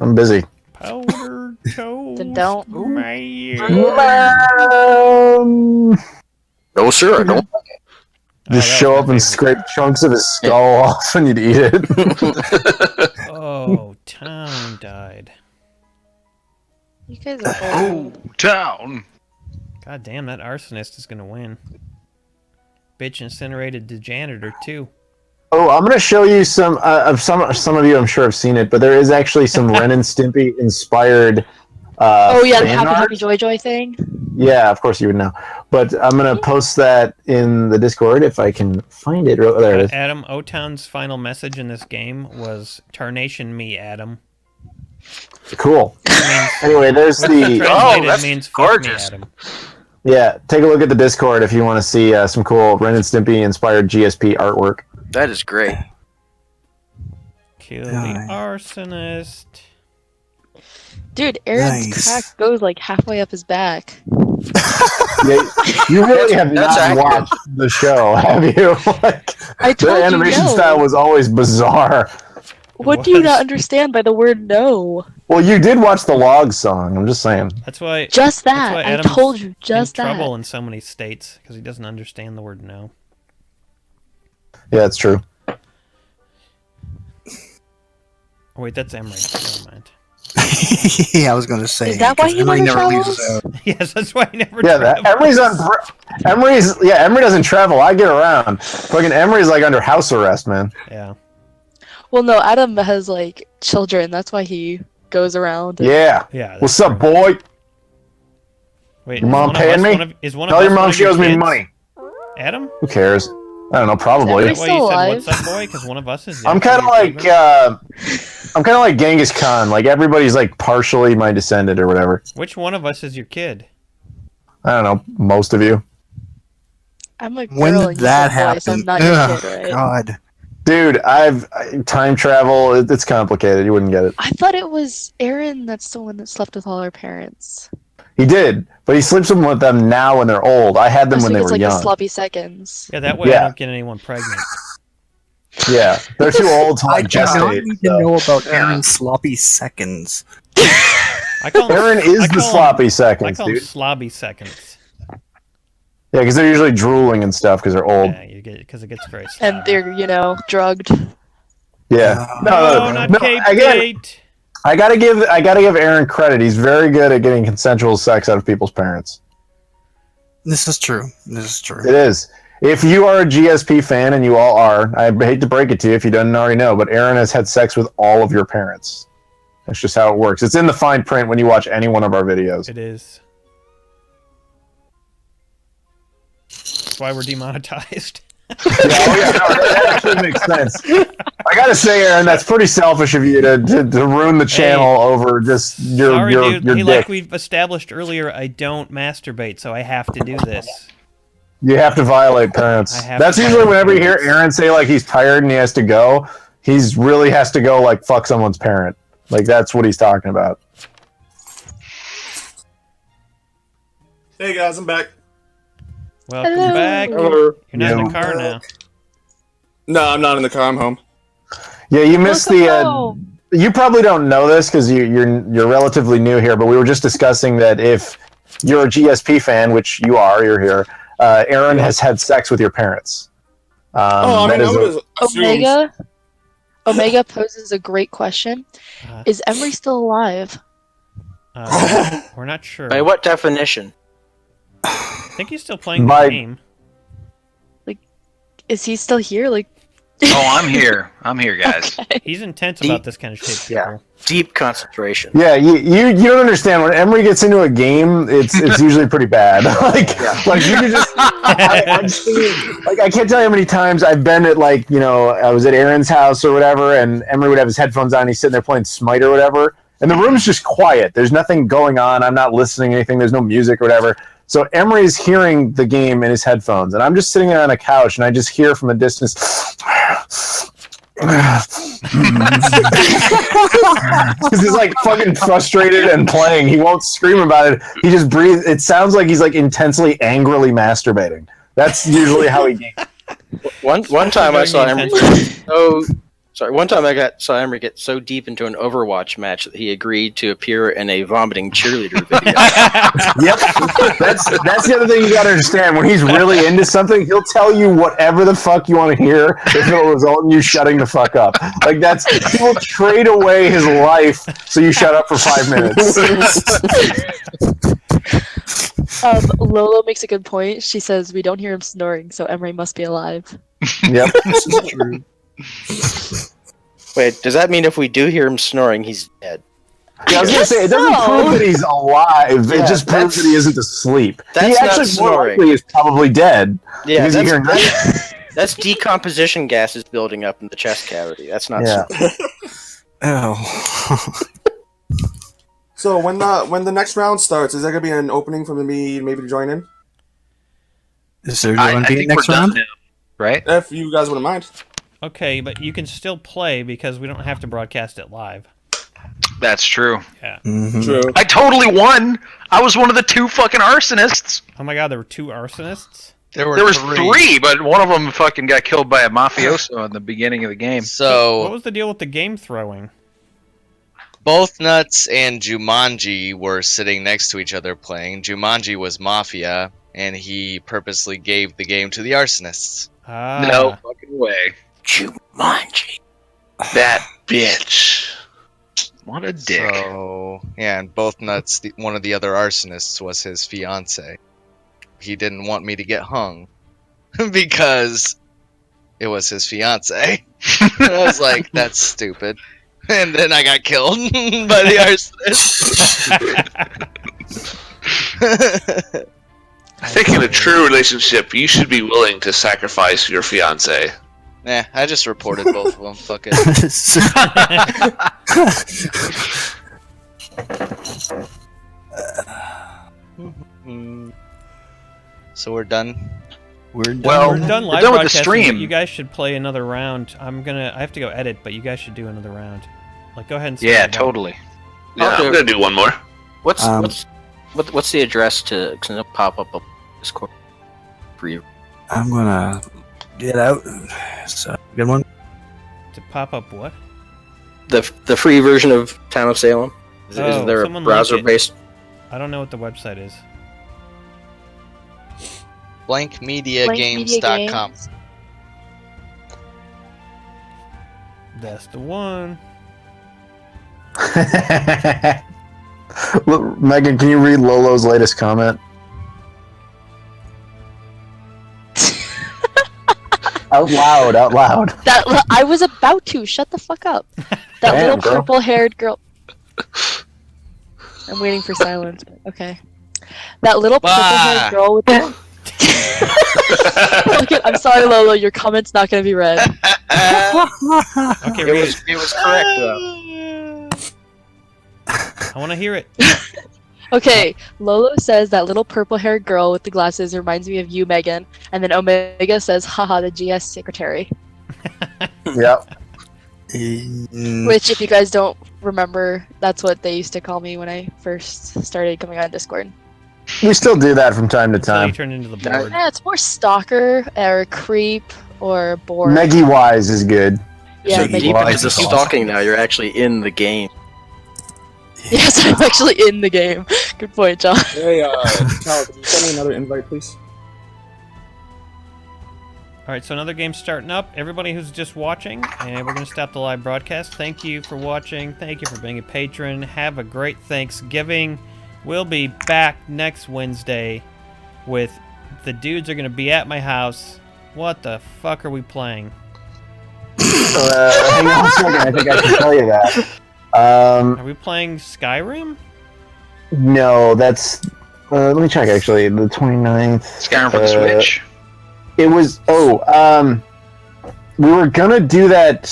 Speaker 4: I'm busy.
Speaker 2: Powdered toast.
Speaker 8: Then don't.
Speaker 2: Man.
Speaker 9: No sir, I don't.
Speaker 4: Just
Speaker 2: that
Speaker 4: show
Speaker 2: was
Speaker 4: up
Speaker 2: my
Speaker 4: and
Speaker 2: favorite.
Speaker 4: scrape chunks of his skull off and you'd eat it.
Speaker 2: Oh, Town died.
Speaker 8: You guys are old.
Speaker 3: Oh, town.
Speaker 2: God damn, that arsonist is gonna win. Bitch incinerated the janitor too.
Speaker 4: Oh, I'm going to show you some of you I'm sure have seen it, but there is actually some Ren and Stimpy inspired
Speaker 8: Oh yeah, the
Speaker 4: fan
Speaker 8: Happy
Speaker 4: art.
Speaker 8: Happy Joy Joy thing.
Speaker 4: Yeah, of course you would know. But I'm going to post that in the Discord if I can find it. Oh, there it is.
Speaker 2: Adam, O-Town's final message in this game was "Tarnation me, Adam."
Speaker 4: Cool. Anyway, there's the...
Speaker 2: Translated
Speaker 9: that's
Speaker 2: means "fuck
Speaker 9: gorgeous.
Speaker 2: me, Adam."
Speaker 4: Yeah, take a look at the Discord if you want to see some cool Ren and Stimpy inspired GSP artwork.
Speaker 9: That is great.
Speaker 2: Kill the
Speaker 5: Nice.
Speaker 2: arsonist.
Speaker 8: Dude, Aaron's
Speaker 5: Nice.
Speaker 8: crack goes like halfway up his back.
Speaker 4: Yeah, you really have
Speaker 9: That's
Speaker 4: not
Speaker 9: accurate.
Speaker 4: watched the show, have you? Like,
Speaker 8: I
Speaker 4: the
Speaker 8: told you
Speaker 4: animation
Speaker 8: no.
Speaker 4: style was always bizarre.
Speaker 8: What do you
Speaker 2: was.
Speaker 8: not understand by the word no?
Speaker 4: Well, you did watch the log song. I'm just saying.
Speaker 2: That's why.
Speaker 8: Just
Speaker 2: That's
Speaker 8: that.
Speaker 2: why
Speaker 8: I
Speaker 2: Adam's
Speaker 8: told you just
Speaker 2: in
Speaker 8: that.
Speaker 2: trouble in so many states because he doesn't understand the word no.
Speaker 4: Yeah, it's true.
Speaker 2: Oh wait, that's Emery. Never mind.
Speaker 5: Yeah, I was going to say.
Speaker 8: Is that why
Speaker 5: 'cause
Speaker 8: he
Speaker 5: Emily
Speaker 8: never
Speaker 5: never leaves
Speaker 8: travels?
Speaker 5: us out.
Speaker 2: Yes, that's why he never.
Speaker 4: Yeah, that
Speaker 2: travels.
Speaker 4: Emery doesn't travel. I get around. Fucking Emery's like under house arrest, man.
Speaker 2: Yeah.
Speaker 8: Well, no, Adam has like children. That's why he goes around. And...
Speaker 4: Yeah.
Speaker 2: Yeah.
Speaker 4: What's
Speaker 2: that's
Speaker 4: up,
Speaker 2: true.
Speaker 4: boy?
Speaker 2: Wait,
Speaker 4: Your
Speaker 2: is
Speaker 4: mom
Speaker 2: one of
Speaker 4: paying
Speaker 2: us
Speaker 4: me?
Speaker 2: one of- is one of
Speaker 4: Tell
Speaker 2: us
Speaker 4: your
Speaker 2: one
Speaker 4: mom
Speaker 2: of
Speaker 4: she owes me
Speaker 2: kids?
Speaker 4: money.
Speaker 2: Adam?
Speaker 4: Who cares? I don't know. Probably.
Speaker 8: Emery's
Speaker 2: Is that why you
Speaker 8: still
Speaker 2: said
Speaker 8: alive.
Speaker 2: what's up, boy? Because one of us is.
Speaker 4: I'm kind of like Genghis Khan. Like everybody's like partially my descendant or whatever.
Speaker 2: Which one of us is your kid?
Speaker 4: I don't know. Most of you,
Speaker 8: I'm a girl
Speaker 5: When
Speaker 8: and
Speaker 5: did
Speaker 8: you're
Speaker 5: that
Speaker 8: a boy,
Speaker 5: happen?
Speaker 8: so I'm not your
Speaker 5: Ugh,
Speaker 8: kid, right?
Speaker 5: God.
Speaker 4: dude. Time travel. It's complicated. You wouldn't get it.
Speaker 8: I thought it was Aaron that's the one that slept with all our parents.
Speaker 4: He did, but he sleeps with them now when they're old. I had them
Speaker 8: So
Speaker 4: when
Speaker 8: he
Speaker 4: they
Speaker 8: gets
Speaker 4: were
Speaker 8: like
Speaker 4: young.
Speaker 8: the sloppy seconds.
Speaker 2: Yeah, that way I
Speaker 4: Yeah.
Speaker 2: don't get anyone pregnant.
Speaker 4: Yeah, they're too old to
Speaker 5: I
Speaker 4: like
Speaker 5: do not
Speaker 4: gestate.
Speaker 5: need to know about Aaron's sloppy seconds.
Speaker 2: I call
Speaker 4: Aaron is the sloppy
Speaker 2: I
Speaker 4: seconds,
Speaker 2: call them
Speaker 4: dude.
Speaker 2: slobby seconds.
Speaker 4: Yeah, because they're usually drooling and stuff because they're old.
Speaker 2: Yeah, you get because it gets very.
Speaker 8: And
Speaker 2: slobby.
Speaker 8: they're, drugged.
Speaker 4: Yeah.
Speaker 2: No, not Cape
Speaker 4: Again,
Speaker 2: Date.
Speaker 4: I gotta give Aaron credit. He's very good at getting consensual sex out of people's parents.
Speaker 5: This is true. This is true.
Speaker 4: It is. If you are a GSP fan, and you all are, I hate to break it to you if you didn't already know, but Aaron has had sex with all of your parents. That's just how it works. It's in the fine print when you watch any one of our videos.
Speaker 2: It is. That's why we're demonetized.
Speaker 4: That actually makes sense. I gotta say, Aaron, that's pretty selfish of you to ruin the channel over just your
Speaker 2: Sorry, dude.
Speaker 4: your
Speaker 2: Hey,
Speaker 4: dick.
Speaker 2: like we've established earlier, I don't masturbate, so I have to do this.
Speaker 4: You have to violate parents.
Speaker 2: I have
Speaker 4: That's
Speaker 2: to
Speaker 4: usually
Speaker 2: violate
Speaker 4: whenever you hear
Speaker 2: parents.
Speaker 4: Aaron say like he's tired and he has to go. He's really has to go like fuck someone's parent. Like that's what he's talking about.
Speaker 11: Hey guys, I'm back.
Speaker 2: Welcome
Speaker 8: Hello.
Speaker 2: back.
Speaker 9: Hello.
Speaker 2: You're not in
Speaker 4: Yeah.
Speaker 2: the car now.
Speaker 11: No, I'm not in the car. I'm home.
Speaker 4: Yeah, you missed
Speaker 8: Welcome
Speaker 4: the.
Speaker 8: home.
Speaker 4: You probably don't know this because you're relatively new here, but we were just discussing that if you're a GSP fan, which you are, you're here. Aaron has had sex with your parents.
Speaker 11: I
Speaker 4: that
Speaker 11: mean, I
Speaker 4: is
Speaker 11: would have assumed.
Speaker 8: Omega poses a great question.
Speaker 2: Uh,
Speaker 8: Is Emery still alive?
Speaker 2: We're not sure.
Speaker 9: By what definition?
Speaker 2: I think he's still playing
Speaker 4: By-
Speaker 2: the game.
Speaker 8: Is he still here? Like,
Speaker 3: Oh, I'm here. I'm here, guys.
Speaker 8: okay.
Speaker 2: He's intense
Speaker 9: Deep-
Speaker 2: about this kind of shit,
Speaker 9: yeah.
Speaker 2: people.
Speaker 9: Deep concentration.
Speaker 4: Yeah, you don't understand. When Emery gets into a game, it's usually pretty bad. like you can just I've seen, like I can't tell you how many times I've been at I was at Aaron's house or whatever, and Emery would have his headphones on. And he's sitting there playing Smite or whatever, and the room's just quiet. There's nothing going on. I'm not listening to anything. There's no music or whatever. So Emery's hearing the game in his headphones, and I'm just sitting there on a couch, and I just hear from a distance. Because he's like fucking frustrated and playing. He won't scream about it. He just breathes. It sounds like he's like intensely, angrily masturbating. That's usually how he games.
Speaker 9: One time I saw Emery.
Speaker 2: Intense.
Speaker 9: One time saw Emery get so deep into an Overwatch match that he agreed to appear in a vomiting cheerleader video.
Speaker 4: Yep, that's the other thing you got to understand. When he's really into something, he'll tell you whatever the fuck you want to hear if it'll result in you shutting the fuck up. Like he will trade away his life so you shut up for 5 minutes.
Speaker 8: Lolo makes a good point. She says we don't hear him snoring, so Emery must be alive.
Speaker 4: Yep.
Speaker 5: This is true.
Speaker 9: Wait, does that mean if we do hear him snoring, he's dead?
Speaker 4: Yeah, I was gonna say it doesn't prove that he's alive.
Speaker 9: Yeah,
Speaker 4: it just proves that he isn't asleep.
Speaker 9: That's
Speaker 4: He
Speaker 9: not
Speaker 4: actually more
Speaker 9: snoring.
Speaker 4: likely is probably dead.
Speaker 9: Yeah,
Speaker 4: because you hear
Speaker 9: that's decomposition gases building up in the chest cavity. That's not
Speaker 4: Yeah.
Speaker 9: snoring.
Speaker 5: Oh.
Speaker 11: So when the next round starts, is there gonna be an opening for me maybe to join in?
Speaker 5: Is there
Speaker 3: I
Speaker 5: going to be
Speaker 3: think
Speaker 5: next
Speaker 3: we're done
Speaker 5: round?
Speaker 3: now, right?
Speaker 11: If you guys wouldn't mind.
Speaker 2: Okay, but you can still play because we don't have to broadcast it live.
Speaker 3: That's true.
Speaker 2: Yeah.
Speaker 5: Mhm.
Speaker 11: True.
Speaker 3: I totally won. I was one of the 2 fucking arsonists.
Speaker 2: Oh my god, there were 2 arsonists?
Speaker 1: There
Speaker 3: There was
Speaker 1: three.
Speaker 3: 3, but one of them fucking got killed by a mafioso in the beginning of the game.
Speaker 2: What
Speaker 1: So
Speaker 2: was the deal with the game throwing?
Speaker 1: both Nuts and Jumanji were sitting next to each other playing. Jumanji was Mafia, and he purposely gave the game to the arsonists.
Speaker 2: Ah.
Speaker 3: No fucking way.
Speaker 9: Jumanji.
Speaker 7: That bitch.
Speaker 3: What a dick.
Speaker 1: So yeah, and both Nuts, one of the other arsonists was his fiance. He didn't want me to get hung because it was his fiance. And I was like, that's stupid. And then I got killed by the arsonist.
Speaker 7: I think in a true relationship, you should be willing to sacrifice your fiance.
Speaker 1: Nah, I just reported both of them. Fuck it. So we're done.
Speaker 5: We're done.
Speaker 3: Well,
Speaker 2: We're done live
Speaker 3: done with the
Speaker 2: broadcasting,
Speaker 3: stream.
Speaker 2: but you guys should play another round. I have to go edit, but you guys should do another round. Like, go ahead and start
Speaker 3: Yeah,
Speaker 2: it up.
Speaker 3: totally.
Speaker 7: Yeah,
Speaker 9: Okay.
Speaker 7: I'm gonna do one more.
Speaker 9: What's
Speaker 5: Um,
Speaker 9: what's the address to pop up a Discord for you?
Speaker 5: I'm gonna get out. So, good one.
Speaker 2: To pop up what?
Speaker 9: The free version of Town of Salem. Is
Speaker 2: Oh,
Speaker 9: there a
Speaker 2: someone link
Speaker 9: browser
Speaker 2: it.
Speaker 9: based?
Speaker 2: I don't know what the website is.
Speaker 1: Blankmediagames.com.
Speaker 8: Games.
Speaker 2: That's the one.
Speaker 4: Look, Megan, can you read Lolo's latest comment? Out loud.
Speaker 8: That I was about to. Shut the fuck up. That
Speaker 4: Damn,
Speaker 8: little
Speaker 4: girl.
Speaker 8: purple-haired girl. I'm waiting for silence. Okay. That little purple-haired girl with the. Okay, I'm sorry, Lolo. Your comment's not gonna be read.
Speaker 2: Okay, read it.
Speaker 9: It was correct though.
Speaker 2: I want to hear it.
Speaker 8: Okay, Lolo says that little purple-haired girl with the glasses reminds me of you, Megan, and then Omega says, "Haha, the GS secretary."
Speaker 4: Yep.
Speaker 8: Which, if you guys don't remember that's what they used to call me when I first started coming on Discord.
Speaker 4: We still do that from time to
Speaker 2: Until you
Speaker 4: time.
Speaker 2: turn into the board.
Speaker 8: Yeah, it's more stalker or creep or board.
Speaker 4: Meggy Wise is good.
Speaker 8: Yeah,
Speaker 9: So
Speaker 8: Meggy
Speaker 9: deep
Speaker 8: Wise
Speaker 9: into the
Speaker 8: is awesome.
Speaker 9: stalking now, you're actually in the game.
Speaker 8: Yes, I'm actually in the game. Good point, John.
Speaker 11: Hey, Cal, could you send me another invite, please?
Speaker 2: Alright, so another game's starting up. Everybody who's just watching, and we're going to stop the live broadcast. Thank you for watching. Thank you for being a patron. Have a great Thanksgiving. We'll be back next Wednesday with the dudes are going to be at my house. What the fuck are we playing?
Speaker 4: Hang on a second, I think I can tell you that.
Speaker 2: Are we playing Skyrim?
Speaker 4: No, that's... let me check, actually. The 29th...
Speaker 3: Skyrim for the Switch.
Speaker 4: It was... we were gonna do that...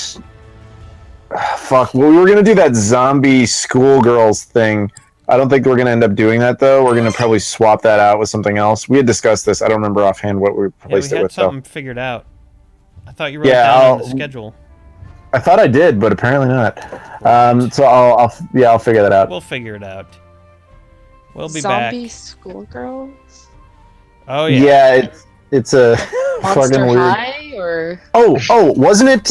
Speaker 4: Fuck. Well, we were gonna do that zombie schoolgirls thing. I don't think we're gonna end up doing that, though. We're gonna probably swap that out with something else. We had discussed this. I don't remember offhand what we replaced
Speaker 2: we
Speaker 4: it
Speaker 2: had
Speaker 4: with,
Speaker 2: something
Speaker 4: though.
Speaker 2: figured out. I thought you wrote it down on the schedule.
Speaker 4: I thought I did, but apparently not. So I'll figure that out.
Speaker 2: We'll figure it out. We'll be
Speaker 8: Zombie
Speaker 2: back.
Speaker 8: schoolgirls?
Speaker 2: Oh yeah.
Speaker 4: Yeah, it's a
Speaker 8: Monster
Speaker 4: fucking weird.
Speaker 8: High or
Speaker 4: Wasn't it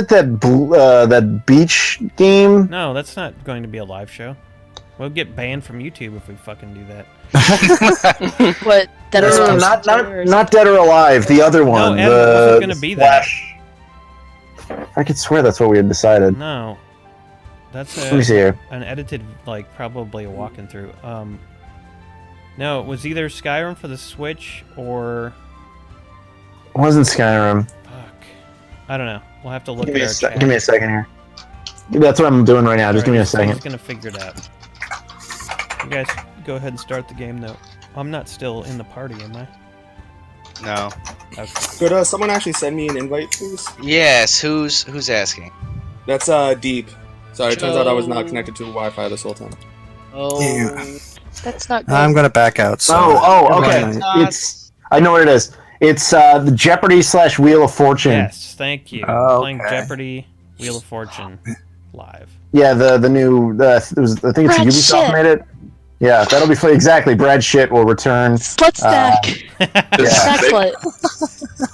Speaker 4: that beach game?
Speaker 2: No, that's not going to be a live show. We'll get banned from YouTube if we fucking do that.
Speaker 8: what? Dead or Alive?
Speaker 4: Not Dead or Alive. The other one.
Speaker 2: No, Evan wasn't going to be that.
Speaker 4: I could swear that's what we had decided.
Speaker 2: No, that's
Speaker 4: Let me see here.
Speaker 2: an edited, like probably a walking through. No, it was either Skyrim for the Switch or.
Speaker 4: It wasn't Skyrim.
Speaker 2: Fuck. I don't know. We'll have to look
Speaker 4: Give
Speaker 2: at
Speaker 4: me,
Speaker 2: our chat.
Speaker 4: give me a second here. That's what I'm doing right now. Just give me a second.
Speaker 2: He's gonna figure it out. You guys go ahead and start the game, though. I'm not still in the party, am I?
Speaker 1: No.
Speaker 2: Okay.
Speaker 11: Could someone actually send me an invite, please?
Speaker 1: Yes. Who's asking?
Speaker 11: That's Deep. Sorry, it turns out I was not connected to Wi-Fi this whole time.
Speaker 9: Oh.
Speaker 8: That's not good.
Speaker 5: I'm gonna back out. So
Speaker 4: Okay. I know what it is. It's the Jeopardy / Wheel of Fortune.
Speaker 2: Yes, thank you.
Speaker 5: Oh,
Speaker 2: Playing
Speaker 5: okay.
Speaker 2: Jeopardy, Wheel of Fortune, live.
Speaker 4: Yeah, the new. I think it's
Speaker 8: Brad
Speaker 4: Ubisoft
Speaker 8: Shit.
Speaker 4: made it. Yeah, that'll be exactly. Brad Shit will return.
Speaker 8: Slut Snack. Snack Slut.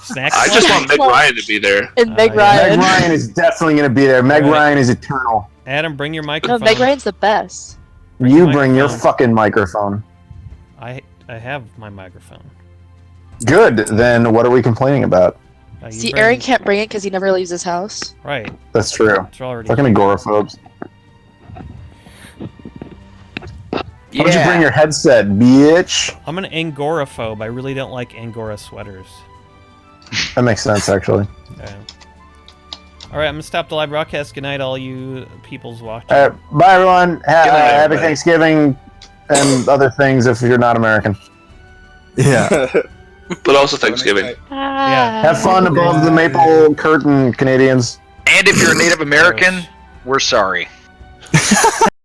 Speaker 2: Snack
Speaker 7: I just want Meg
Speaker 8: Well-
Speaker 7: Ryan to be there.
Speaker 8: And Meg
Speaker 2: yeah.
Speaker 8: Ryan.
Speaker 4: Meg Ryan is definitely going to be there. Meg
Speaker 2: Right.
Speaker 4: Ryan is eternal.
Speaker 2: Adam, bring your
Speaker 8: No,
Speaker 2: microphone.
Speaker 8: Meg Ryan's the best.
Speaker 2: Bring
Speaker 4: You
Speaker 2: your
Speaker 4: bring your
Speaker 2: microphone.
Speaker 4: fucking microphone.
Speaker 2: I have my microphone.
Speaker 4: Good. Then what are we complaining about?
Speaker 2: You
Speaker 8: See,
Speaker 2: bring-
Speaker 8: Aaron can't bring it because he never leaves his house.
Speaker 2: Right.
Speaker 4: That's true.
Speaker 2: It's already.
Speaker 4: Fucking agoraphobes. Why don't you bring your headset, bitch?
Speaker 2: I'm an Angoraphobe. I really don't like Angora sweaters.
Speaker 4: That makes sense, actually.
Speaker 2: Okay. All right, I'm gonna stop the live broadcast. Good night, all you peoples watching.
Speaker 4: All right, bye, everyone.
Speaker 7: night,
Speaker 4: Happy
Speaker 7: everybody.
Speaker 4: Thanksgiving and other things if you're not American.
Speaker 5: Yeah.
Speaker 7: But also Thanksgiving.
Speaker 8: Ah.
Speaker 4: Have fun above the maple curtain, Canadians.
Speaker 3: And if you're a Native American, we're sorry.